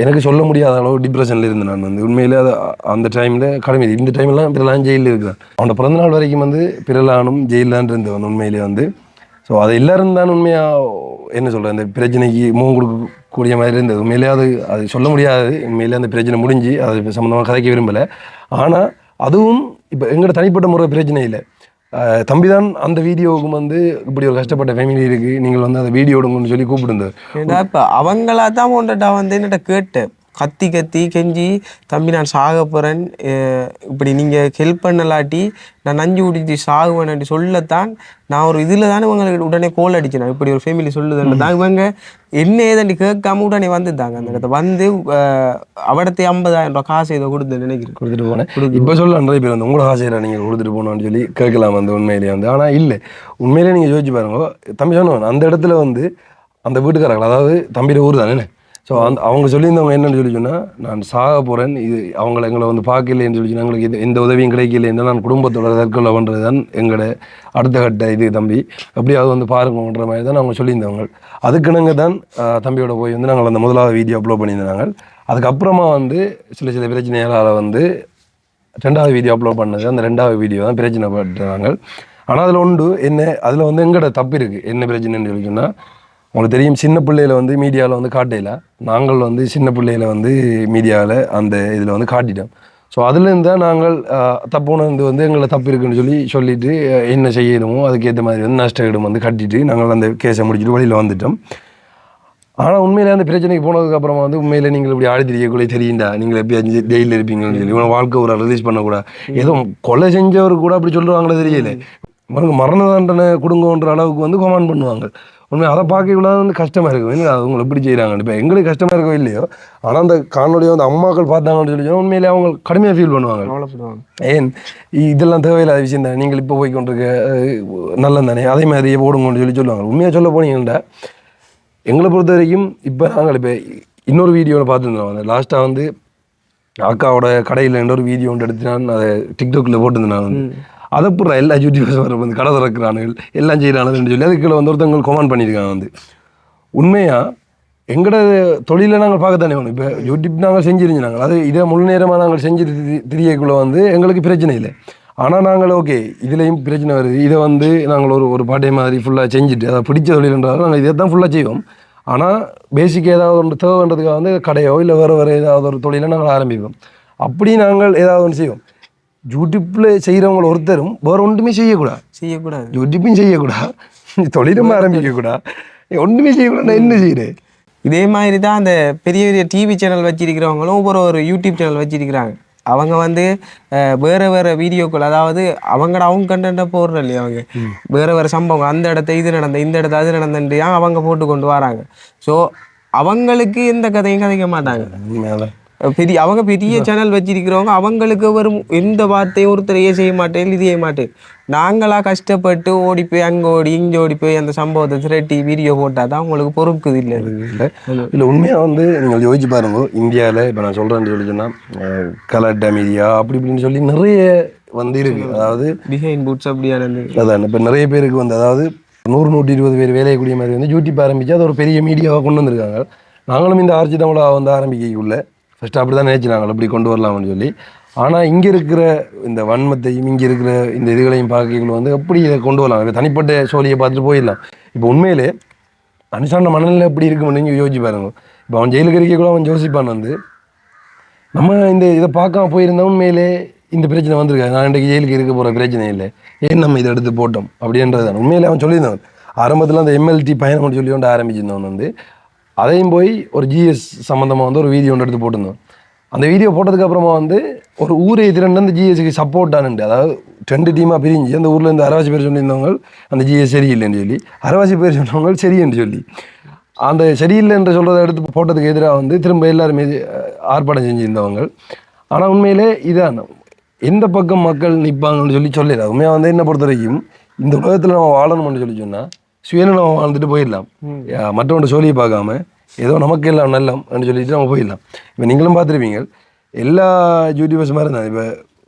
எனக்கு சொல்ல முடியாத அளவு டிப்ரெஷனில் இருந்தேன். நான் வந்து உண்மையிலே அது அந்த டைமில் கடமை. இந்த டைம்லாம் பிறலான் ஜெயிலில் இருக்கிறான். அவனோட பிறந்தநாள் வரைக்கும் வந்து பிறலானும் ஜெயிலான் இருந்தவன் உண்மையிலே வந்து. ஸோ அது எல்லாரும் தான் உண்மையாக என்ன சொல்கிறேன், இந்த பிரச்சனைக்கு முகம் கொடுக்கக்கூடிய மாதிரி இருந்தது. உண்மையிலே அது சொல்ல முடியாது. உண்மையிலே அந்த பிரச்சனை முடிஞ்சு அது சம்மந்தமாக கதைக்க விரும்பலை. ஆனால் அதுவும் இப்போ எங்களோட தனிப்பட்ட முறை பிரச்சனை இல்லை. தம்பி தான் அந்த வீடியோவுக்கு வந்து இப்படி ஒரு கஷ்டப்பட்ட ஃபேமிலி இருக்குது, நீங்கள் வந்து அந்த வீடியோ எடுங்கன்னு சொல்லி கூப்பிட்டுருந்தார். ஏன்னா இப்போ அவங்களா தான் கொண்டுட்டா வந்து என்னட்ட கேட்டேன், கத்தி கெஞ்சி தம்பி நான் சாக போகிறேன், இப்படி நீங்கள் ஹெல்ப் பண்ணலாட்டி நான் நஞ்சு குடிச்சு சாகுவேன் சொல்லத்தான் நான் ஒரு இதில் தானே இவங்களுக்கு உடனே கோல் அடிச்சேன். இப்படி ஒரு ஃபேமிலி சொல்லுதுன்னு தான் இவங்க என்ன ஏதாண்டி கேட்காம உடனே வந்துட்டாங்க. அந்த இடத்த வந்து அவடத்தை 50,000 ரூபா காசு ஏதோ கொடுத்து நினைக்கிறேன் கொடுத்துட்டு போனேன். இப்போ சொல்ல நிறைய பேர் வந்து உங்களோட காசை நீங்கள் கொடுத்துட்டு போனோன்னு சொல்லி கேட்கலாம் வந்து உண்மையிலேயே வந்து. ஆனால் இல்லை, உண்மையிலே நீங்கள் யோசிச்சு பாருங்க. தம்பி சொன்னவன் அந்த இடத்துல வந்து அந்த வீட்டுக்காரர்கள், அதாவது தம்பியோட ஊர் தானே. ஸோ அவங்க சொல்லியிருந்தவங்க என்னன்னு சொல்லி சொன்னால், நான் சாக போகிறேன், இது எங்களை வந்து பார்க்கலைன்னு சொல்லி சொன்னால் எங்களுக்கு எந்த உதவியும் கிடைக்கலைன்னு நான் குடும்பத்தோட தற்கொலை பண்ணுறது தான் எங்களோட அடுத்த கட்ட இது தம்பி, அப்படியாவது வந்து பாருங்கன்ற மாதிரி தான் அவங்க சொல்லியிருந்தவங்க. அதுக்குனுங்க தான் தம்பியோட போய் வந்து நாங்கள் அந்த முதலாவது வீடியோ அப்லோட் பண்ணியிருந்தாங்க. அதுக்கப்புறமா வந்து சில பிரச்சனைகளால் வந்து 2வது வீடியோ அப்லோட் பண்ணது. அந்த 2வது வீடியோ தான் பிரச்சனை பட்டுறாங்க. ஆனால் அதில் ஒன்று அதில் வந்து எங்களோட தப்பு இருக்குது. என்ன பிரச்சனைன்னு சொல்லி சொன்னால், உங்களுக்கு தெரியும் சின்ன பிள்ளையில வந்து மீடியாவில் வந்து காட்டையில நாங்கள் வந்து சின்ன பிள்ளையில வந்து மீடியாவில் அந்த இதில் வந்து காட்டிட்டோம். ஸோ அதுலேருந்து தான் நாங்கள் தப்புணர்ந்து வந்து எங்களை தப்பு இருக்குன்னு சொல்லிட்டு என்ன செய்யணுமோ அதுக்கேற்ற மாதிரி வந்து நஷ்டம் வந்து கட்டிட்டு நாங்கள் அந்த கேஸை முடிச்சுட்டு வெளியில் வந்துட்டோம். ஆனால் உண்மையிலே அந்த பிரச்சனைக்கு போனதுக்கப்புறமா வந்து உண்மையிலே நீங்கள் இப்படி ஆடி தெரியக்குள்ளே தெரியுண்டா நீங்கள் எப்படி ஜெயிலில் இருப்பீங்கன்னு சொல்லி இவனை வாழ்க்கை ஒரு ரிலீஸ் பண்ணக்கூடாது. ஏதோ கொலை செஞ்சவர் கூட அப்படி சொல்லுவாங்களே தெரியல, மரண தண்டனை கொடுங்கன்ற அளவுக்கு வந்து கமெண்ட் பண்ணுவாங்க. உண்மை அதை பார்க்க இவ்வளோ வந்து கஷ்டமாக இருக்கும். ஏன்னா அவங்க எப்படி செய்கிறாங்க. இப்போ எங்களுக்கு கஷ்டமாக இருக்கோ இல்லையோ, ஆனால் அந்த காணொலியை வந்து அம்மாக்கள் பார்த்தாங்கன்னு சொல்லி சொன்னால் உண்மையிலே அவங்க கடுமையாக ஃபீல் பண்ணுவாங்க. ஏன் இதெல்லாம் தேவையில்லாத விஷயம் தானே, நீங்கள் இப்போ போய் கொண்டிருக்க நல்லது தானே, அதே மாதிரியே போடுங்கன்னு சொல்லுவாங்க. உண்மையாக சொல்ல போனீங்கள்டா எங்களை பொறுத்த வரைக்கும் இப்போ நாங்கள் இப்போ இன்னொரு வீடியோவில் பார்த்துருந்தோம். அந்த லாஸ்ட்டாக வந்து அக்காவோட கடையில் இன்னொரு வீடியோ ஒன்று எடுத்து நான் அதை டிக்டாக்ல போட்டுருந்தேன். நான் வந்து அதை பூரா எல்லா யூடியூபர்ஸ் வர வந்து கடை திறக்கிறானுகள் எல்லாம் செய்கிறானுன்னு சொல்லி அதுக்குள்ள வந்து ஒருத்தவங்க கமெண்ட் பண்ணியிருக்காங்க. வந்து உண்மையாக எங்களோட தொழிலை நாங்கள் பார்க்கத்தானே வேணும். இப்போ யூடியூப் நாங்கள் செஞ்சிருந்தாங்க, அது இதை முழு நேரமாக நாங்கள் செஞ்சு திரியக்குள்ளே வந்து எங்களுக்கு பிரச்சனை இல்லை. ஆனால் நாங்கள் ஓகே இதுலேயும் பிரச்சனை வருது, இதை வந்து நாங்கள் ஒரு பாட்டை மாதிரி ஃபுல்லாக செஞ்சுட்டு அதை பிடிச்ச தொழில்ன்றாலும் நாங்கள் இதை தான் ஃபுல்லாக செய்வோம். ஆனால் பேசிக் ஏதாவது ஒன்று தேவைன்றதுக்காக வந்து கடையோ இல்லை வேறு ஏதாவது ஒரு தொழிலை நாங்கள் ஆரம்பிப்போம். அப்படி நாங்கள் ஏதாவது ஒன்று செய்வோம். யூடியூப்பில் செய்கிறவங்க ஒருத்தரும் வேறு ஒன்றுமே செய்யக்கூடாது, யூடியூப்பையும் செய்யக்கூடாது, தொழிலும் ஆரம்பிக்கக்கூடாது, ஒன்றுமே செய்யக்கூடாது. என்ன செய்யுது? இதே மாதிரி தான் அந்த பெரிய பெரிய டிவி சேனல் வச்சிருக்கிறவங்களும் ஒரு யூடியூப் சேனல் வச்சிருக்கிறாங்க. அவங்க வந்து வேறு வீடியோக்கள், அதாவது அவங்க கண்டென்ட்டை போடுற இல்லையா, அவங்க வேறு சம்பவம், அந்த இடத்த இது நடந்த, இந்த இடத்த அது நடந்துட்டு அவங்க போட்டு கொண்டு வராங்க. ஸோ அவங்களுக்கு எந்த கதையும் கதைக்க மாட்டாங்க. அவங்க பெரிய சேனல் வச்சிருக்கிறவங்க அவங்களுக்கு வரும் எந்த வார்த்தையும் ஒருத்தரையே செய்ய மாட்டேன், இது செய்ய மாட்டேன். நாங்களாக கஷ்டப்பட்டு ஓடி போய் அங்கே ஓடி இங்கே ஓடி போய் அந்த சம்பவத்தை திரட்டி வீடியோ போட்டால் தான் அவங்களுக்கு பொறுக்குது. இல்லை உண்மையாக வந்து நீங்கள் யோசிச்சு பாருங்க, இந்தியாவில் இப்போ நான் சொல்கிறேன்னு சொல்லி சொன்னால் கலர் மீடியா அப்படி இப்படின்னு சொல்லி நிறைய வந்து இருக்குது. அதாவது டிசைன் பூட்ஸ் அப்படியான அதான் இப்போ நிறைய பேருக்கு வந்து அதாவது 100-120 பேர் வேலையக்கூடிய மாதிரி வந்து யூடியூப் ஆரம்பித்து அது ஒரு பெரிய மீடியாவாக கொண்டு வந்திருக்காங்க. நாங்களும் இந்த ஆர்ச்சி தமிழாக வந்து ஆரம்பிக்கக்குள்ள ஃபஸ்ட்டு அப்படி தான் நினைச்சினாங்க அப்படி கொண்டு வரலாம்னு சொல்லி. ஆனால் இங்கே இருக்கிற இந்த வன்மத்தையும் இங்கே இருக்கிற இந்த இதுகளையும் பார்க்கக்குள்ள வந்து எப்படி இதை கொண்டு வரலாம், இப்போ தனிப்பட்ட சோழியை பார்த்துட்டு போயிடலாம். இப்போ உண்மையிலே அனுசான மனநிலை எப்படி இருக்குன்னு நீங்கள் யோசிச்சு பாருங்க. இப்போ அவன் ஜெயிலுக்கு இருக்க கூட அவன் யோசிப்பான் வந்து நம்ம இந்த இதை பார்க்காம போயிருந்தா உண்மையிலே இந்த பிரச்சனை வந்திருக்காது, நான் இன்றைக்கு ஜெயிலுக்கு இருக்க போகிற பிரச்சனை இல்லை, ஏன் நம்ம இதை எடுத்து போட்டோம் அப்படின்றது தான் உண்மையிலே அவன் சொல்லியிருந்தவன். ஆரம்பத்தில் அந்த MLT பயணம் சொல்லி கொண்டு ஆரம்பிச்சிருந்தவன் வந்து அதையும் போய் ஒரு GS சம்மந்தமாக வந்து ஒரு வீடியோ ஒன்று எடுத்து போட்டிருந்தோம். அந்த வீடியோ போட்டதுக்கப்புறமா வந்து ஒரு ஊரே திரண்டு அந்த GSக்கு சப்போர்ட் ஆனுண்டு, அதாவது 2 டீமாக பிரிஞ்சு அந்த ஊரில் இருந்து அரைவாசி பேர் சொல்லியிருந்தவங்க அந்த GS சரியில்லைன்னு சொல்லி, அரைவாசி பேர் சொன்னவங்க சரின்னு சொல்லி, அந்த சரியில்லை என்று சொல்கிறத எடுத்து போட்டதுக்கு எதிராக வந்து திரும்ப எல்லாருமே ஆர்ப்பாட்டம் செஞ்சுருந்தவங்க. ஆனால் உண்மையிலே இதான் எந்த பக்கம் மக்கள் நிற்பாங்கன்னு சொல்லிடுறாங்க. உண்மையாக வந்து என்னை பொறுத்த வரைக்கும் இந்த உலகத்தில் நம்ம வாழணும்னு சொல்லி சுயநலம் வாழ்ந்துட்டு போயிடலாம், மற்றவங்க சொல்லியை பார்க்காம ஏதோ நமக்கு எல்லாம் நல்லம் அப்படின்னு சொல்லிட்டு நம்ம போயிடலாம். இப்போ நீங்களும் பார்த்துருப்பீங்க எல்லா யூடியூபர்ஸ் மாதிரி தான். இப்போ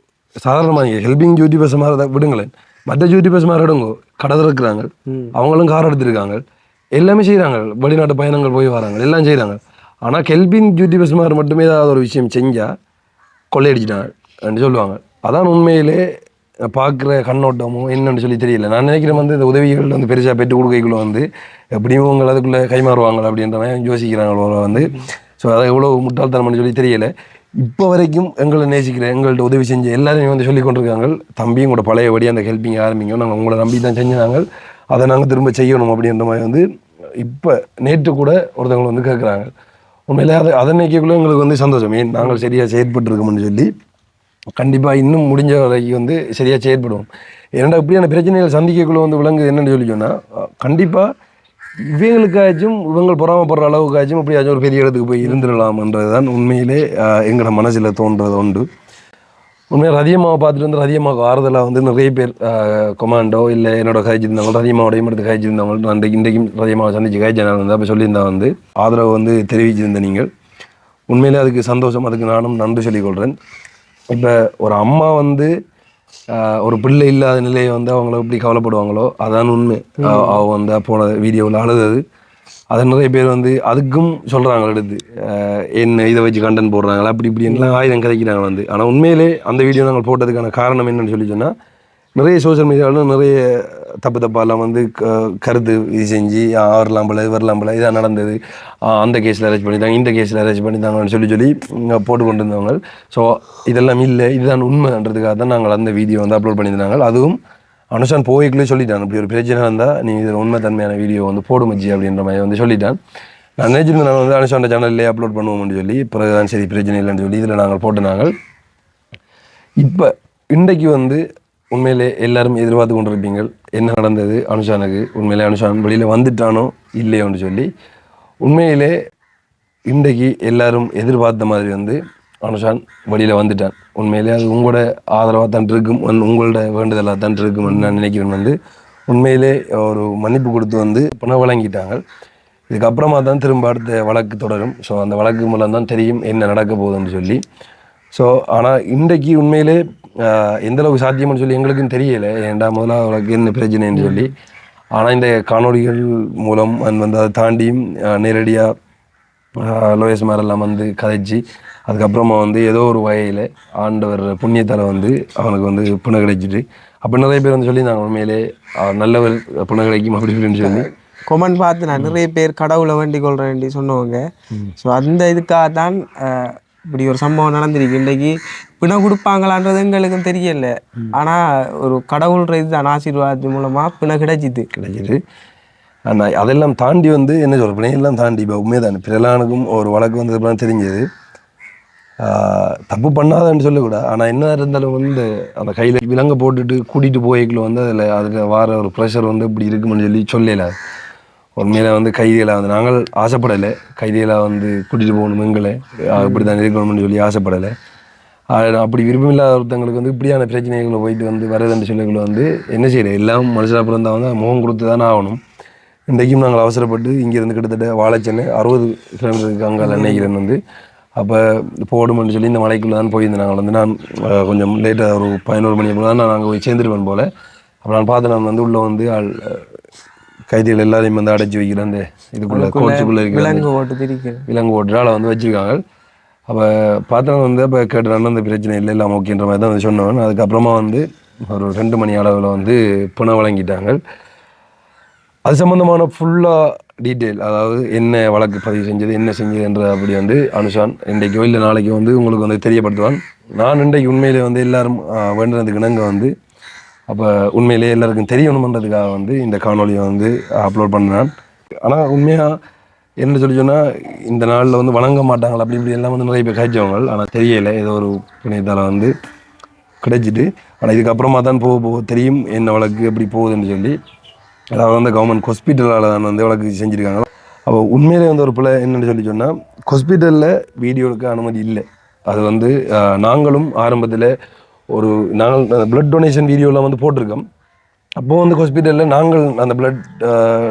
சாதாரணமாக நீங்கள் ஹெல்பிங் யூடியூபர்ஸ் மாதிரி தான் விடுங்களேன், மற்ற யூடியூபர்ஸ் மாதிரி இடங்க கடை இருக்கிறாங்க, அவங்களும் கார் எடுத்துருக்காங்க, எல்லாமே செய்கிறாங்க, வெளிநாட்டு பயணங்கள் போய் வராங்க, எல்லாம் செய்கிறாங்க. ஆனால் ஹெல்பிங் யூடியூபர்ஸ் மாதிரி மட்டுமே ஏதாவது ஒரு விஷயம் செஞ்சால் கொள்ளையடிச்சிட்டாங்க அப்படின்னு சொல்லுவாங்க. அதான் உண்மையிலே பார்க்குற கண்ணோட்டமோ என்னன்னு சொல்லி தெரியல. நான் நினைக்கிறேன் வந்து இந்த உதவிகள் வந்து பெருசாக பெற்று கொடுக்கைக்குள்ள வந்து எப்படியும் உங்களை அதுக்குள்ளே கைமாறுவாங்க அப்படின்ற மாதிரி யோசிக்கிறாங்களோ வந்து. ஸோ அதை எவ்வளோ முட்டாள்தனம்னு சொல்லி தெரியலை. இப்போ வரைக்கும் எங்களை நேசிக்கிற எங்கள்கிட்ட உதவி செஞ்சு எல்லாருமே வந்து சொல்லி கொண்டிருக்காங்க, தம்பியும் கூட பழையபடி அந்த ஹெல்ப்பிங் ஆரம்பிங்க, நாங்கள் உங்களை நம்பி தான் செஞ்சாங்க, அதை நாங்கள் திரும்ப செய்யணும் அப்படின்ற மாதிரி வந்து இப்போ நேற்று கூட ஒருத்தவங்களை வந்து கேட்குறாங்க. உண்மையிலே அதை நினைக்கக்குள்ளே எங்களுக்கு வந்து சந்தோஷம், ஏன் நாங்கள் சரியாக செயற்பட்டுருக்கோம்னு சொல்லி. கண்டிப்பாக இன்னும் முடிஞ்ச வரைக்கும் வந்து சரியாக செயற்படுவோம். ஏன்னா இப்படியான பிரச்சனைகள் சந்திக்கக்குள்ளே வந்து விலங்கு என்னென்னு சொல்லி சொன்னால் கண்டிப்பாக இவங்களுக்காச்சும் இவங்க பொறாமப்படுற அளவுக்காச்சும் அப்படியாச்சும் ஒரு பெரிய இடத்துக்கு போய் இருந்துடலாம்ன்றது தான் உண்மையிலே எங்களோட மனசில் தோன்றது உண்டு. உண்மையாக ரதியம்மாவை பார்த்துட்டு வந்து ரதியம்மாவுக்கு ஆறுதலாக வந்து நிறைய பேர் கொமாண்டோ இல்லை என்னோட காய்ச்சிருந்தவங்க ரதியம்மாவோடையும் எடுத்து காய்ச்சிருந்தவங்க அந்த இன்றைக்கும் ரதியம்மாவை சந்திச்சு காய்ச்சல் வந்து அப்போ சொல்லியிருந்தா வந்து ஆதரவு வந்து தெரிவிச்சிருந்த நீங்கள் உண்மையிலே அதுக்கு சந்தோஷம், அதுக்கு நானும் நன்றி சொல்லிக்கொள்கிறேன். இப்போ ஒரு அம்மா வந்து ஒரு பிள்ளை இல்லாத நிலையை வந்து அவங்கள எப்படி கவலைப்படுவாங்களோ அதான் உண்மை. அவ வந்து போன வீடியோவில் அழுது அதை நிறைய பேர் வந்து அதுக்கும் சொல்கிறாங்க எடுத்து என்ன இதை வச்சு கண்டென்ட் போடுறாங்களா அப்படி இப்படின்லாம் ஆயுதம் கதைக்கிறாங்க வந்து. ஆனால் உண்மையிலே அந்த வீடியோ நாங்கள் போட்டதுக்கான காரணம் என்னன்னு சொல்லி சொன்னால் நிறைய சோஷியல் மீடியாவில் நிறைய தப்பாலாம் வந்து கருத்து இது செஞ்சு வரலாம் போல வரலாம் போல இதாக நடந்தது, அந்த கேஸில் அரெஸ்ட் பண்ணிட்டாங்க, இந்த கேஸில் அரெஸ்ட் பண்ணிட்டாங்கன்னு சொல்லி போட்டு கொண்டு இருந்தவங்க. ஸோ இதெல்லாம் இல்லை, இதுதான் உண்மைன்றதுக்காக தான் நாங்கள் அந்த வீடியோ வந்து அப்லோட் பண்ணியிருந்தாங்க. அதுவும் அனுஷான் போய்க்குள்ளே சொல்லிட்டான், இப்படி ஒரு பிரச்சனை இருந்தால் நீங்கள் இதில் உண்மை தன்மையான வீடியோ வந்து போடுமச்சி அப்படின்ற மாதிரி வந்து சொல்லிட்டான். நான் நினைச்சிருந்தேன் நான் வந்து அனுஷான் சேனல்லே அப்லோட் பண்ணுவோம்னு சொல்லி, பிறகுதான் சரி பிரச்சனை இல்லைன்னு சொல்லி இதில் நாங்கள் போட்டுனாங்க. இப்போ இன்றைக்கு வந்து உண்மையிலே எல்லாரும் எதிர்பார்த்து கொண்டு இருப்பீங்க என்ன நடந்தது அனுஷானுக்கு, உண்மையிலே அனுஷான் வெளியில் வந்துட்டானோ இல்லையோன்னு சொல்லி. உண்மையிலே இன்றைக்கு எல்லாரும் எதிர்பார்த்த மாதிரி வந்து அனுஷான் வெளியில் வந்துட்டான். உண்மையிலே அது உங்களோட ஆதரவாக தான் இருக்கும், உங்களோட வேண்டுதலாக தான் இருக்கும்னு நான் நினைக்கிறேன். வந்து உண்மையிலே ஒரு மன்னிப்பு கொடுத்து வந்து பணம் வழங்கிட்டாங்க. இதுக்கப்புறமா தான் திரும்ப அடுத்த வழக்கு தொடரும். ஸோ அந்த வழக்கு மூலம் தான் தெரியும் என்ன நடக்க போகுதுன்னு சொல்லி. ஸோ ஆனால் இன்றைக்கு உண்மையிலே எந்தளவுக்கு சாத்தியம்னு சொல்லி எங்களுக்கும் தெரியலை, ஏன்டா முதலாக அவளுக்கு என்ன பிரச்சனைன்னு சொல்லி. ஆனால் இந்த காணொலிகள் மூலம் வந்து அதை தாண்டியும் நேரடியாக லோயஸ் மேரெல்லாம் வந்து கதைச்சி அதுக்கப்புறமா வந்து ஏதோ ஒரு வகையில் ஆண்டவர் புண்ணியத்தால் வந்து அவனுக்கு வந்து புண்ணை கிடைச்சிட்டு அப்போ நிறைய பேர் வந்து சொல்லி நாங்கள் உண்மையிலே நல்லவர் புண்ணை கிடைக்கும் அப்படி இப்படின்னு சொல்லி கொமெண்ட் பார்த்து நான் நிறைய பேர் கடவுளை வேண்டிக் கொள்றேன் சொன்னவங்க. ஸோ அந்த இதுக்காக தான் இப்படி ஒரு சம்பவம் நடந்திருக்கு. இன்றைக்கு பிணை கொடுப்பாங்களான்றது எங்களுக்கும் தெரியல. ஆனால் ஒரு கடவுள்ற இதுதான் ஆசீர்வாதத்தின் மூலமாக பிணை கிடைச்சிது. ஆனால் அதெல்லாம் தாண்டி வந்து என்ன சொல்கிற பிணையெல்லாம் தாண்டி இப்போ உண்மைதான் பிறலானுக்கும் ஒரு வழக்கு வந்ததுலாம் தெரிஞ்சது. தப்பு பண்ணாதன்னு சொல்லக்கூடாது. ஆனால் என்ன இருந்தாலும் வந்து அந்த கையில் விலங்கை போட்டுட்டு கூட்டிகிட்டு போய்க்குள்ள வந்து அதில் வார ஒரு ப்ரெஷர் வந்து இப்படி இருக்குமென்னு சொல்லல. உண்மையில வந்து கைதிகளை வந்து நாங்கள் ஆசைப்படலை. கைதிகளை வந்து கூட்டிகிட்டு போகணும் எங்களை இப்படி தான் இருக்கணும்னு சொல்லி ஆசைப்படலை. அப்படி விருப்பமில்லாத ஒருத்தங்களுக்கு வந்து இப்படியான பிரச்சனைகளை போயிட்டு வந்து வரதுன்னு சொல்லிகளை வந்து என்ன செய்யலை. எல்லாம் மனுஷனாக பிறந்தால் வந்து முகம் கொடுத்து தானே ஆகணும். இன்றைக்கும் நாங்கள் அவசரப்பட்டு இங்கேருந்து கிட்டத்தட்ட வாழைச்சென்னை 60 கிலோமீட்டருக்கு அங்கே நினைக்கிறேன் வந்து அப்போ போடுமென்னு சொல்லி இந்த மலைக்குள்ளே தான் போயிருந்தேன். நாங்கள் வந்து நான் கொஞ்சம் லேட்டாக ஒரு 11 மணி போல் தான் நான் அங்கே போய் சேர்ந்துருவேன் போல். அப்போ நான் பார்த்தேன் நான் வந்து உள்ளே வந்து கைதிகள் எல்லாரையும் வந்து அடைச்சி வைக்கிறேன். அந்த இதுக்குள்ளே கோச்சுக்குள்ளே இருக்கிற விலங்கு ஓட்டு ஆளை வந்து வச்சுருக்காங்க. அப்போ பார்த்தவங்க வந்து அப்போ கேட்டுறான்னு அந்த பிரச்சனை இல்லை எல்லாம் ஓகேன்ற மாதிரி தான் வந்து சொன்னவன். அதுக்கப்புறமா வந்து ஒரு 2 மணி அளவில் வந்து பணம் வழங்கிட்டாங்க. அது சம்மந்தமான ஃபுல்லாக டீட்டெயில் அதாவது என்ன வழக்கு பதிவு செஞ்சது என்ன செஞ்சதுன்ற அப்படி வந்து அனுஷான் இன்றைக்கோ இல்லை நாளைக்கு வந்து உங்களுக்கு வந்து தெரியப்படுத்துவான். நான் இன்றைக்கு உண்மையிலே வந்து எல்லோரும் வேண்டுறதுக்கு இணங்க வந்து அப்போ உண்மையிலேயே எல்லாருக்கும் தெரியணுமன்றதுக்காக வந்து இந்த காணொலியை வந்து அப்லோட் பண்ணேன். ஆனால் உண்மையாக என்ன சொல்லி சொன்னால் இந்த நாளில் வந்து வணங்க மாட்டாங்களா அப்படி இப்படி எல்லாம் வந்து நிறைய பேர் காய்ச்சவங்க. ஆனால் தெரியலை ஏதோ ஒரு புண்ணியத்தால் வந்து கிடைச்சிட்டு. ஆனால் இதுக்கப்புறமா தான் போக தெரியும் என்ன வழக்கு எப்படி போகுதுன்னு சொல்லி. அதாவது வந்து கவர்மெண்ட் ஹாஸ்பிட்டலால் தான் வந்து வழக்கு செஞ்சுருக்காங்க. அப்போ உண்மையிலே வந்து ஒரு பிள்ளை என்னென்னு சொல்லி சொன்னால் ஹாஸ்பிட்டலில் வீடியோவுக்கு அனுமதி இல்லை. அது வந்து நாங்களும் ஆரம்பத்தில் நாங்கள் பிளட் டொனேஷன் வீடியோவில் வந்து போட்டிருக்கோம். அப்போது வந்து ஹாஸ்பிட்டலில் நாங்கள் அந்த பிளட்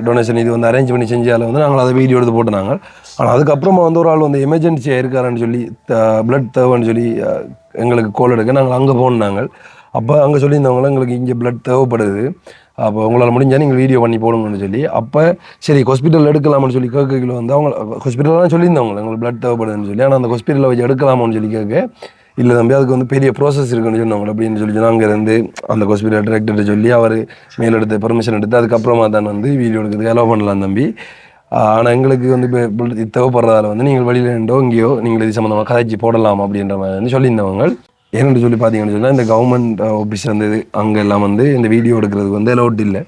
டொனேஷன் இது வந்து அரேஞ்ச் பண்ணி செஞ்சால வந்து நாங்கள் அதை வீடியோ எடுத்து போட்டுனாங்க. ஆனால் அதுக்கப்புறமா வந்து ஒரு ஆள் வந்து எமர்ஜென்சியாக இருக்காருன்னு சொல்லி பிளட் தேவைன்னு சொல்லி எங்களுக்கு கால் எடுக்க நாங்கள் அங்கே போனாங்க. அப்போ அங்கே சொல்லியிருந்தவங்களும் எங்களுக்கு இங்கே பிளட் தேவைப்படுது, அப்போ உங்களால் முடிஞ்சால் நீங்கள் வீடியோ பண்ணி போடுங்கன்னு சொல்லி. அப்போ சரி ஹாஸ்பிட்டலில் எடுக்கலாம்னு சொல்லி கேட்கல வந்து அவங்க ஹாஸ்பிட்டல்லாம் சொல்லியிருந்தவங்க எங்களுக்கு பிளட் தேவைப்படுதுன்னு சொல்லி. ஆனால் அந்த ஹாஸ்பிட்டலில் வச்சு எடுக்கலாமான்னு சொல்லி கேட்க இல்லை தம்பி அதுக்கு வந்து பெரிய ப்ராசஸ் இருக்குன்னு சொன்னவங்க அப்படின்னு சொல்லி சொன்னால் அங்கேருந்து அந்த ஹாஸ்பிட்டல் டிரெக்டர்கிட்ட சொல்லி அவர் மேலெடுத்து பெர்மிஷன் எடுத்து அதுக்கப்புறமா தான் வந்து வீடியோ எடுக்கிறதுக்கு அலோவ் பண்ணலாம் தம்பி. ஆனால் எங்களுக்கு வந்து இப்போ தேவைப்படுறதால வந்து நீங்கள் வெளியில் இருந்தோ இங்கேயோ நீங்கள் இது சம்மந்தமாக கதைச்சி போடலாம் அப்படின்ற மாதிரி வந்து சொல்லியிருந்தவங்க. ஏன்னு சொல்லி பார்த்தீங்கன்னு சொன்னால் இந்த கவர்மெண்ட் ஆஃபீஸ் வந்து அங்கே எல்லாம் வந்து இந்த வீடியோ எடுக்கிறதுக்கு வந்து அலௌட் இல்லை.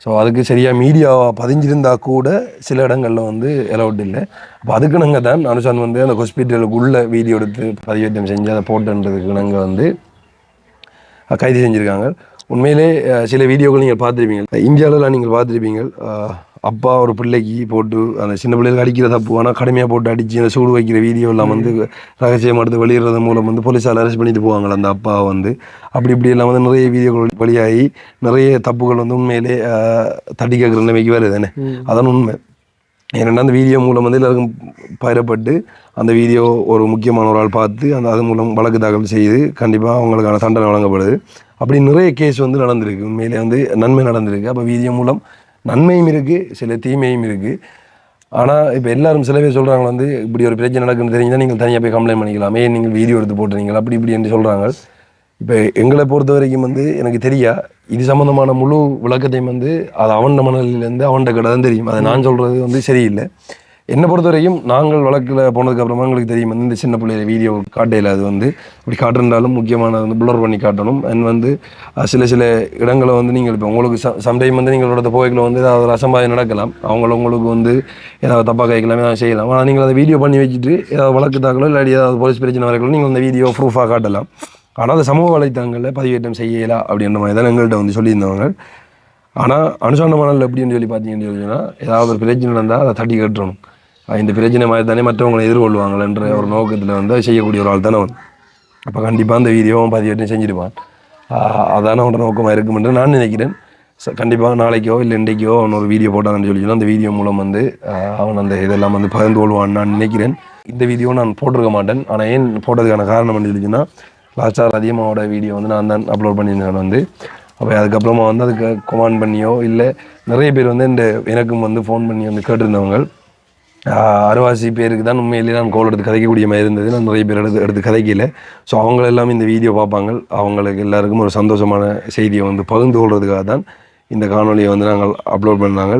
ஸோ அதுக்கு சரியாக மீடியாவாக பதிஞ்சிருந்தா கூட சில இடங்களில் வந்து அலௌட் இல்லை. அப்போ அதுக்கு நாங்கள் தான் அனுஷான் வந்து அந்த ஹாஸ்பிட்டலுக்கு உள்ள வீடியோ எடுத்து பதிவேற்றம் செஞ்சு அதை போட்டுன்றதுக்கு நாங்கள் வந்து கைது செஞ்சுருக்காங்க. உண்மையிலே சில வீடியோக்கள் நீங்கள் பார்த்துருப்பீங்க, இந்தியாவிலலாம் நீங்கள் பார்த்துருப்பீங்க. அப்பா ஒரு பிள்ளைக்கு போட்டு அந்த சின்ன பிள்ளைகளுக்கு அடிக்கிற தப்பு ஆனால் கடுமையாக போட்டு அடித்து அந்த சூடு வைக்கிற வீடியோ எல்லாம் வந்து ரகசியம் எடுத்து வெளியிடுறது மூலம் வந்து போலீஸால் அரெஸ்ட் பண்ணிட்டு போவாங்களே அந்த அப்பா வந்து. அப்படி இப்படி எல்லாம் வந்து நிறைய வீடியோக்கள் வழியாகி நிறைய தப்புகள் வந்து உண்மையிலே தட்டி கேட்குற நிலைமைக்கு வருது தானே. அதான் உண்மை. ஏன்னா அந்த வீடியோ மூலம் வந்து எல்லாருக்கும் பயிரப்பட்டு அந்த வீடியோ ஒரு முக்கியமான ஒரு ஆள் பார்த்து அது மூலம் வழக்கு தாக்கல் செய்து கண்டிப்பாக அவங்களுக்கான தண்டனை வழங்கப்படுது. அப்படி நிறைய கேஸ் வந்து நடந்திருக்கு. உண்மையிலே வந்து நன்மை நடந்திருக்கு. அப்போ வீடியோ மூலம் நன்மையும் இருக்குது, சில தீமையும் இருக்குது. ஆனால் இப்போ எல்லாரும் சில பேர் சொல்கிறாங்க வந்து இப்படி ஒரு பிரச்சனை நடக்குன்னு தெரிஞ்சுதான் நீங்கள் தனியாக போய் கம்ப்ளைண்ட் பண்ணிக்கலாமே, நீங்கள் வீடியோ எடுத்து போட்டுறீங்களா அப்படி இப்படி என்று சொல்கிறாங்க. இப்போ எங்களை பொறுத்த வரைக்கும் வந்து எனக்கு தெரியா இது சம்மந்தமான முழு விளக்கத்தையும் வந்து அது அவன் மனநிலையிலேருந்து அவன்கிட்ட கடை தான் தெரியும். அதை நான் சொல்கிறது வந்து சரியில்லை. என்னை பொறுத்த வரைக்கும் நாங்கள் வழக்கில் போனதுக்கப்புறமா எங்களுக்கு தெரியும் வந்து இந்த சின்ன பிள்ளைய வீடியோ காட்டையில் அது வந்து இப்படி காட்டுறாலும் முக்கியமானது வந்து ப்ளர் பண்ணி காட்டணும். அண்ட் வந்து சில இடங்களை வந்து நீங்கள் இப்போ உங்களுக்கு சம்டைம் வந்து நீங்களோட போய்களை வந்து ஏதாவது ஒரு அசம்பாயம் நடக்கலாம், உங்களுக்கு வந்து ஏதாவது தப்பாக கைக்கலாமே ஏதாவது செய்யலாம். ஆனால் நீங்கள் அதை வீடியோ பண்ணி வச்சுட்டு ஏதாவது வழக்கு தாக்கலோ இல்லாட்டி ஏதாவது போலீஸ் பிரச்சனை வரைக்கும் நீங்கள் அந்த வீடியோ ப்ரூஃபாக காட்டலாம். ஆனால் அது சமூக வலைத்தளங்களில் பதிவேற்றம் செய்யலாம் அப்படின்ற மாதிரி தான் எங்கள்கிட்ட வந்து சொல்லியிருந்தவங்க. ஆனால் அனுசான மணல் எப்படின்னு சொல்லி பார்த்தீங்கன்னு சொல்லிச்சுன்னா ஏதாவது ஒரு பிரச்சனை நடந்தால் அதை தட்டி கட்டணும். இந்த பிரச்சனை மாதிரி தானே மற்றவங்களை எதிர்கொள்வாங்களன்ற ஒரு நோக்கத்தில் வந்து செய்யக்கூடிய ஒரு ஆள் தானே அவன். அப்போ கண்டிப்பாக அந்த வீடியோவும் பதிவேற்றம் செஞ்சுருப்பான். அதான அவனோட நோக்கமாக இருக்குமென்று நான் நினைக்கிறேன். கண்டிப்பாக நாளைக்கோ இல்லை இன்றைக்கோ அவன் ஒரு வீடியோ போட்டான்னு சொல்லிச்சுன்னா அந்த வீடியோ மூலம் வந்து அவன் அந்த இதெல்லாம் வந்து பகிர்ந்து கொள்வான்னு நான் நினைக்கிறேன். இந்த வீடியோ நான் போட்டிருக்க மாட்டேன். ஆனால் ஏன் போட்டதுக்கான காரணம் என்ன சொல்லிச்சுன்னா லாஸ்டார் அதிகமாவோட வீடியோ வந்து நான் தான் அப்லோட் பண்ணியிருந்தேன் வந்து. அப்போ அதுக்கப்புறமா வந்து அதுக்கு கமெண்ட் பண்ணியோ இல்லை நிறைய பேர் வந்து எனக்கும் வந்து ஃபோன் பண்ணி வந்து கேட்டிருந்தவங்க அரைவாசி பேருக்கு தான் உண்மையிலேயே நான் கோல் எடுத்து கதைக்கக்கூடிய மாதிரி இருந்தது. நான் நிறைய பேர் எடுத்து கதைக்கல. ஸோ அவங்க எல்லாம் இந்த வீடியோ பார்ப்பாங்க. அவங்களுக்கு எல்லாருக்கும் ஒரு சந்தோஷமான செய்தியை வந்து பகிர்ந்து கொள்றதுக்காக தான் இந்த காணொலியை வந்து நாங்கள் அப்லோட் பண்ணாங்க.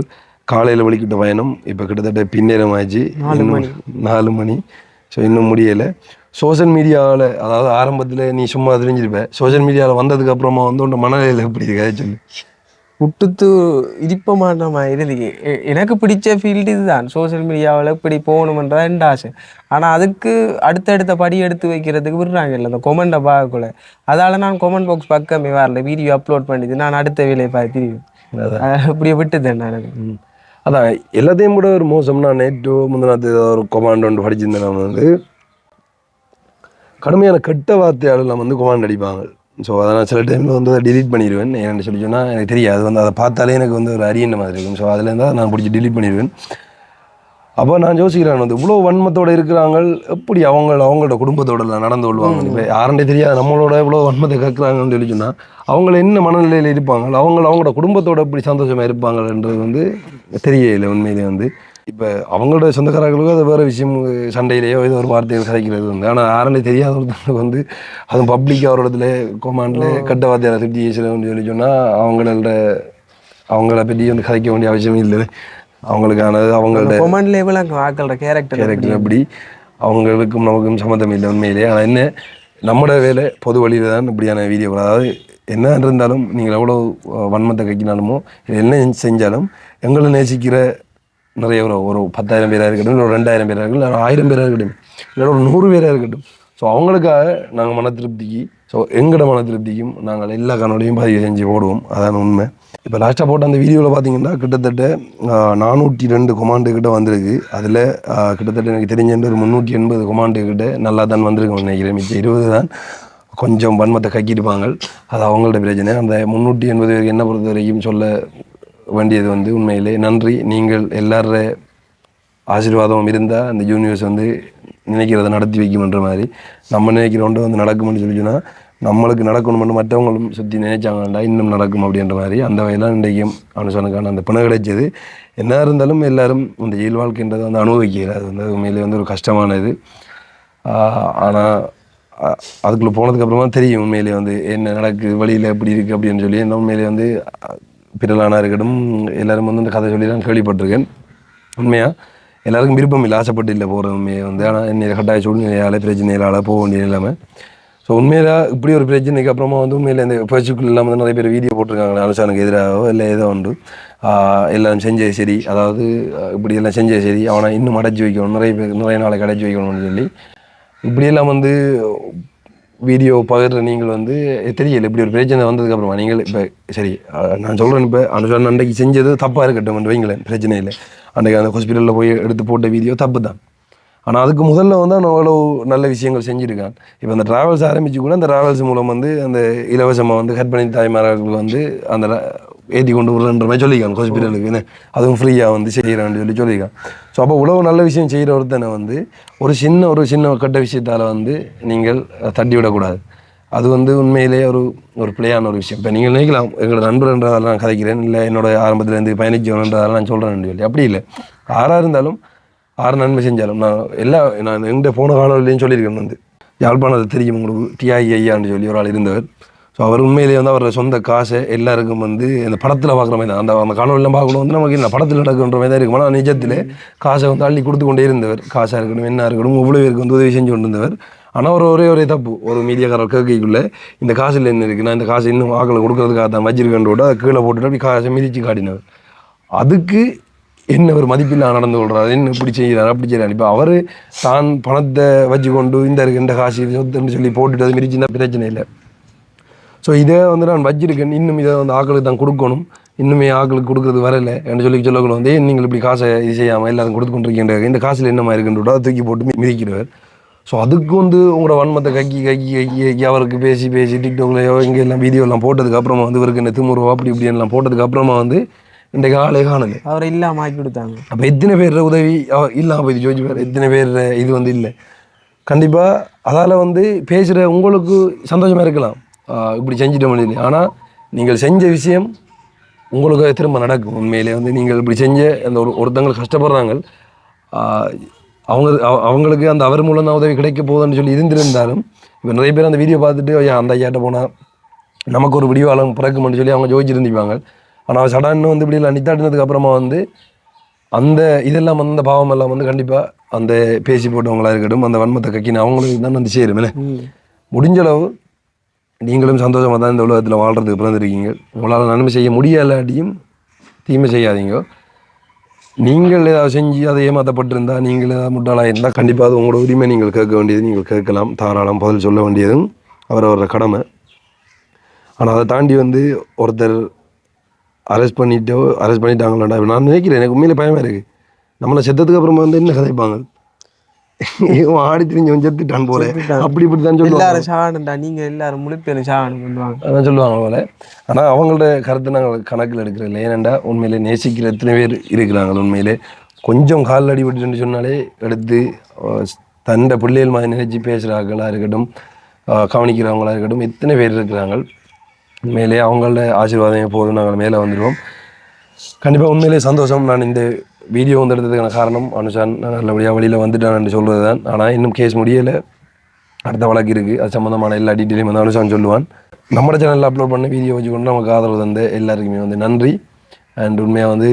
காலையில் வலிக்கிட்ட பயணம் இப்போ கிட்டத்தட்ட பின்னேரம் ஆச்சு, 4 மணி. ஸோ இன்னும் முடியலை. சோஷியல் மீடியாவில், அதாவது ஆரம்பத்தில் நீ சும்மா தெரிஞ்சிருப்ப, சோஷியல் மீடியாவில் வந்ததுக்கு அப்புறமா வந்து உன் மனநிலையில் எப்படி கதை சொல்லு. விட்டுத்து இடிப்பமான மாதிரி இருக்கு. எனக்கு பிடிச்ச ஃபீல்டு இதுதான். சோசியல் மீடியாவில் இப்படி போகணுமென்றதான் என் ஆசை. ஆனால் அதுக்கு அடுத்தடுத்த படி எடுத்து வைக்கிறதுக்கு விடுறாங்க இல்லை, அந்த கொமெண்டை பார்க்கக்குள்ள. அதால் நான் கொமெண்ட் பாக்ஸ் பக்கமே வரல. வீடியோ அப்லோட் பண்ணிட்டு நான் அடுத்த வேலையை பார்த்துருவேன். இப்படியே விட்டுதேன் நான். அதான் எல்லாத்தையும் கூட ஒரு மோசம்னா, நேற்று முந்தினாத்து ஒரு கொமாண்ட் ஒன்று படிச்சிருந்தேன். நான் வந்து கடுமையான கெட்ட வார்த்தையால் நம்ம வந்து கொமாண்ட் அடிப்பாங்க. ஸோ அதை நான் சில டைமில் வந்து அதை டிலீட் பண்ணிடுவேன். ஏன்னு சொல்லி சொன்னால் எனக்கு தெரியாது, அது வந்து அதை பார்த்தாலே எனக்கு வந்து ஒரு அறியின மாதிரி இருக்கும். ஸோ அதுலேருந்து நான் பிடிச்சி டிலீட் பண்ணிடுவேன். அப்போ நான் யோசிக்கிறேன், வந்து இவ்வளோ வன்மத்தோடு இருக்கிறாங்க, எப்படி அவங்களோட குடும்பத்தோட நடந்து கொள்வாங்க. இப்போ யாருன்னே தெரியாது நம்மளோட இவ்வளோ வன்மத்தை கேட்குறாங்கன்னு சொல்லி சொன்னால் அவங்கள என்ன மனநிலையில் இருப்பாங்க, அவங்களோட குடும்பத்தோட எப்படி சந்தோஷமாக இருப்பாங்கன்றது வந்து தெரியலை உண்மையிலே. வந்து இப்போ அவங்களோட சொந்தக்காரர்களுக்கும் அது வேறு விஷயம், சண்டையிலேயோ ஏதோ ஒரு வார்த்தைகள் கதைக்கிறது வந்து. ஆனால் யாருன்னே தெரியாத ஒருத்தவங்க வந்து அதுவும் பப்ளிக் அவரோடத்துல கொமாண்டில் கட்ட வார்த்தையால் திட்டி சொல்லி சொன்னால் அவங்கள பற்றி வந்து கதைக்க வேண்டிய அவசியம் இல்லை. அவங்களுக்கானது அவங்களோட கேரக்டர் அப்படி அவங்களுக்கும் நமக்கும் சம்மந்தம் இல்லை உண்மையிலே. ஆனால் என்ன, நம்மளோட வேலை பொது வழியில் தான் இப்படியான வீடியோ. அதாவது என்ன இருந்தாலும் நீங்கள் எவ்வளோ வன்மத்தை கைக்கினாலுமோ என்ன செஞ்சாலும் எங்களை நேசிக்கிற நிறைய ஒரு 10,000 பேராக இருக்கட்டும், இல்லை ஒரு 2,000 பேராக இருக்கட்டும், இல்லை 1000 பேராக இருக்கட்டும், இல்லை ஒரு 100 பேராக இருக்கட்டும், ஸோ அவங்களுக்காக நாங்கள் மன திருப்திக்கு, ஸோ எங்களோட மன திருப்திக்கும் நாங்கள் எல்லா காணொலியும் பதிவு செஞ்சு போடுவோம். அதான் உண்மை. இப்போ லாஸ்ட்டாக போட்ட அந்த வீடியோவில் பார்த்தீங்கன்னா கிட்டத்தட்ட 402 கொமாண்டு கிட்ட வந்திருக்கு. அதில் கிட்டத்தட்ட எனக்கு தெரிஞ்ச ஒரு 380 கொமாண்டு கிட்ட நல்லா தான் வந்திருக்கோம் நினைக்கிறேன். மிச்சம் 20 தான் கொஞ்சம் வன்மத்தை கக்கியிருப்பாங்க. அது அவங்களோட பிரச்சனை. அந்த 380 பேருக்கு என்ன பொறுத்த வரைக்கும் சொல்ல வேண்டியது வந்து உண்மையிலே நன்றி. நீங்கள் எல்லார ஆசீர்வாதம் இருந்தால் அந்த யூனிவர்ஸ் வந்து நினைக்கிறத நடத்தி வைக்கும்ன்ற மாதிரி நம்ம நினைக்கிறோண்டு வந்து நடக்கும்னு சொல்லி சொன்னால் நம்மளுக்கு நடக்கணும்னு மற்றவங்களும் சுற்றி நினைச்சாங்கண்டா இன்னும் நடக்கும் அப்படின்ற மாதிரி அந்த வகையில் இன்றைக்கும் அனுசனுக்கான அந்த பிணை கிடைச்சது. என்ன இருந்தாலும் எல்லாரும் இந்த ஜெயில் வாழ்க்கைன்றதை வந்து அனுபவிக்கிறது. அது வந்து உண்மையிலே வந்து ஒரு கஷ்டமானது. ஆனால் அதுக்குள்ளே போனதுக்கப்புறமா தெரியும் உண்மையிலே வந்து என்ன நடக்குது, வழியில் எப்படி இருக்குது அப்படின்னு சொல்லி. என்ன உண்மையிலே வந்து பிறலானா இருக்கட்டும் எல்லாரும் வந்து இந்த கதை சொல்லி தான் கேள்விப்பட்டிருக்கேன். உண்மையாக எல்லாருக்கும் விருப்பம் இல்லை, ஆசைப்பட்டு இல்லை போகிற உண்மையை வந்து. ஆனால் என்ன கட்டாய சூழ்நிலையால் பிரச்சனைகளால் போக வேண்டியது இல்லாமல். ஸோ உண்மையில இப்படி ஒரு பிரச்சனைக்கு அப்புறமா வந்து உண்மையில் இந்த பேச்சுக்குள் இல்லாமல் நிறைய பேர் வீடியோ போட்டிருக்காங்க அனுஷானுக்கு எதிராகவோ இல்லை ஏதோ உண்டு. எல்லாம் செஞ்சது சரி, அதாவது இப்படி எல்லாம் செஞ்சது சரி, அவனை இன்னும் அடைச்சி வைக்கணும், நிறைய நாளைக்கு அடைச்சி வைக்கணும்னு சொல்லி இப்படியெல்லாம் வந்து வீடியோ பகிர்ற நீங்கள் வந்து தெரியல. இப்படி ஒரு பிரச்சனை வந்ததுக்கப்புறமா நீங்கள் இப்போ சரி நான் சொல்கிறேன், இப்போ அனுஷான் அன்றைக்கு செஞ்சது தப்பாக இருக்கட்டும் வைங்களேன், பிரச்சனை இல்லை. அன்றைக்கு அந்த ஹாஸ்பிட்டலில் போய் எடுத்து போட்ட வீடியோ தப்பு தான். ஆனால் அதுக்கு முதல்ல வந்து அவன் அவ்வளோ நல்ல விஷயங்கள் செஞ்சுருக்கான். இப்போ அந்த ட்ராவல்ஸ் ஆரம்பித்து கூட அந்த ட்ராவல்ஸ் மூலம் வந்து அந்த இலவசமாக வந்து கர்ப்பிணி தாய்மார்களுக்கு வந்து அந்த ஏற்றி கொண்டு விடுறன்ற மாதிரி சொல்லியிருக்கான் ஹாஸ்பிட்டலுக்கு. என்ன அதுவும் ஃப்ரீயாக வந்து செய்கிறான்னு சொல்லியிருக்கான். ஸோ அப்போ உழவு நல்ல விஷயம் செய்கிற ஒருத்தனை வந்து ஒரு சின்ன கட்ட விஷயத்தால் வந்து நீங்கள் தட்டி விடக்கூடாது. அது வந்து உண்மையிலேயே ஒரு பிள்ளையான ஒரு விஷயம். இப்போ நீங்கள் நினைக்கலாம் எங்களோட நண்பர்ன்றதால நான் கதைக்கிறேன், இல்லை என்னோட ஆரம்பத்துலேருந்து பயணிச்சவன்றதால நான் சொல்கிறேன்னு சொல்லி. அப்படி இல்லை. யாராக இருந்தாலும் ஆறு நன்மை செஞ்சாலும் நான் எங்கே போன காலத்துலேயும் சொல்லியிருக்கேன். வந்து யாழ்ப்பாணத்தை தெரியும் உங்களுக்கு, டிஐ ஐயான்னு சொல்லி ஒரு ஆள் இருந்தவர். ஸோ அவர் உண்மையிலேயே வந்து அவரோட சொந்த காசை எல்லாருக்கும் வந்து இந்த படத்தில் பார்க்குற மாதிரி தான், அந்த காணொலியெல்லாம் பார்க்கணும் வந்து நமக்கு இந்த படத்தில் நடக்குன்ற மாதிரி தான் இருக்கும். ஆனால் நிஜத்தில் காசை வந்து அள்ளி கொடுத்து கொண்டே இருந்தவர். காசாக இருக்கட்டும் என்ன இருக்கட்டும் இவ்வளோ பேருக்கு வந்து உதவி செஞ்சு கொண்டு இருந்தவர். ஆனால் ஒரே தப்பு, ஒரு மீடியாக்காரர் கேட்கக்குள்ளே இந்த காசில் என்ன இருக்குது, நான் இந்த காசை இன்னும் ஆக்களை கொடுக்கறதுக்காக தான் வச்சிருக்கேன்றோட அதை கீழே போட்டுட்டு அப்படி காசை மிதித்து காட்டினவர். அதுக்கு என்ன ஒரு மதிப்பில்லா நடந்து கொள்றாரு, என்ன இப்படி செய்கிறார் அப்படி செய்கிறார். இப்போ அவர் தான் பணத்தை வச்சு கொண்டு இந்த காசு சொத்துன்னு சொல்லி போட்டுட்டு அது மிதிச்சுன்னா பிரச்சனை இல்லை. ஸோ இதை வந்து நான் வச்சிருக்கேன், இன்னும் இதை வந்து ஆக்களுக்கு தான் கொடுக்கணும், இன்னுமே ஆக்களுக்கு கொடுக்குறது வரலை என்று சொல்லக்கூடாது. வந்து நீங்கள் இப்படி காசை இது செய்யாமல் எல்லாரும் கொடுத்து கொண்டிருக்கின்ற இந்த காசில் என்னமா இருக்குன்றோட அதை தூக்கி போட்டு மிதிக்கிறவர். ஸோ அதுக்கு வந்து உங்களோட வன்மத்தை கக்கி அவருக்கு பேசி டிக்டாக்லையோ இங்கே எல்லாம் வீடியோலாம் போட்டதுக்கு அப்புறமா வந்து இவருக்கு இந்த திமுறவோ அப்படி இப்படின்லாம் போட்டதுக்கு அப்புறமா வந்து இந்த காலே காணலை, அவரை இல்லாமல் ஆக்கி கொடுத்தாங்க. அப்போ எத்தனை பேர் உதவி இல்லாமல் போய் ஜோதிச்சு பேர் எத்தனை பேர் இது வந்து இல்லை. கண்டிப்பாக அதால் வந்து பேசுகிற உங்களுக்கு சந்தோஷமாக இருக்கலாம், இப்படி செஞ்சுட்ட முடியல. ஆனால் நீங்கள் செஞ்ச விஷயம் உங்களுக்கு திரும்ப நடக்கும். உண்மையிலே வந்து நீங்கள் இப்படி செஞ்ச அந்த ஒருத்தங்கள் கஷ்டப்படுறாங்க, அவங்களுக்கு அந்த அவர் மூலம் தான் உதவி கிடைக்க போகுதுன்னு சொல்லி இருந்திருந்தாலும் இப்போ நிறைய பேர் அந்த வீடியோ பார்த்துட்டு அந்த ஐயாட்ட போனால் நமக்கு ஒரு விடிவாளம் பிறக்கும்னு சொல்லி அவங்க ஜோதிச்சிருந்திப்பாங்க. ஆனால் சடான்னு வந்து இப்படி இல்லை நித்தாட்டினதுக்கு அப்புறமா வந்து அந்த இதெல்லாம் அந்த பாவம் எல்லாம் வந்து கண்டிப்பாக அந்த பேசி போட்டவங்களா இருக்கட்டும் அந்த வன்மத்தை கக்கின அவங்களுக்கு தான் வந்து சேரும். முடிஞ்ச அளவு நீங்களும் சந்தோஷமாக தான் இந்த உலகத்தில் வாழ்கிறதுக்கு பிறந்திருக்கீங்க. உங்களால் நன்மை செய்ய முடியலாட்டியும் தீமை செய்யாதீங்க. நீங்கள் ஏதாவது செஞ்சு அதை ஏமாற்றப்பட்டிருந்தா நீங்கள் ஏதாவது முட்டாளாக இருந்தால் கண்டிப்பாக அது உங்களோட உரிமை. நீங்கள் கேட்க வேண்டியது நீங்கள் கேட்கலாம், தாராளம் பதில் சொல்ல வேண்டியதும் அவரவர கடமை. ஆனால் அதை தாண்டி வந்து ஒருத்தர் அரெஸ்ட் பண்ணிட்டாங்களாண்டா நான் நினைக்கிறேன். எனக்கு உண்மையிலே பயமாக இருக்குது. நம்மளை செத்ததுக்கு அப்புறமா வந்து என்ன கதைப்பாங்க, ஆடி திரிஞ்சவன் செத்துட்டான் போல அப்படி இப்படி தான் சொல்லுவாங்க. எல்லாரும் சாகணும்டா, நீங்கள் எல்லாரும் முழுப்பேரும் சாகணும் அதான் சொல்லுவாங்க போல. ஆனால் அவங்களோட கருத்தை நாங்கள் கணக்கில் எடுக்கிறதில்ல. ஏனெண்டா உண்மையிலே நேசிக்கிற எத்தனை பேர் இருக்கிறாங்க. உண்மையிலே கொஞ்சம் கால் அடிபட்டுன்னு சொன்னாலே எடுத்து தண்டை பிள்ளைகள் மாதிரி நினைச்சு பேசுகிறார்களாக இருக்கட்டும், கவனிக்கிறவங்களாக இருக்கட்டும், எத்தனை பேர் இருக்கிறாங்க. உண்மையிலே அவங்களோட ஆசீர்வாதம் போதும் நாங்கள் மேலே வந்துடுவோம். கண்டிப்பாக உண்மையிலே சந்தோஷம். நான் இந்த வீடியோ வந்து எடுத்ததுக்கான காரணம் அனுஷான் நல்லபடியாக வழியில் வந்துட்டான்னு சொல்கிறது தான். ஆனால் இன்னும் கேஸ் முடியலை, அடுத்த வழக்கு இருக்குது. அது சம்மந்தமான எல்லா டீட்டெயிலும் வந்து அனுஷான் சொல்லுவான். நம்ம சேனலில் அப்லோட் பண்ண வீடியோ வச்சு கொண்டு நமக்கு ஆதரவு தந்த எல்லாருக்குமே வந்து நன்றி. அண்ட் உண்மையாக வந்து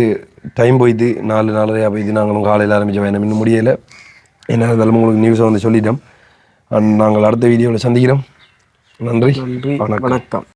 டைம் போய்த்து 4:30 போய்த்து நாங்களும் காலையில் ஆரம்பித்த வேணும் இன்னும் முடியலை. என்ன இருந்தாலும் உங்களுக்கு நியூஸை வந்து சொல்லிட்டோம். அண்ட் நாங்கள் அடுத்த வீடியோவில் சந்திக்கிறோம். நன்றி, வணக்கம்.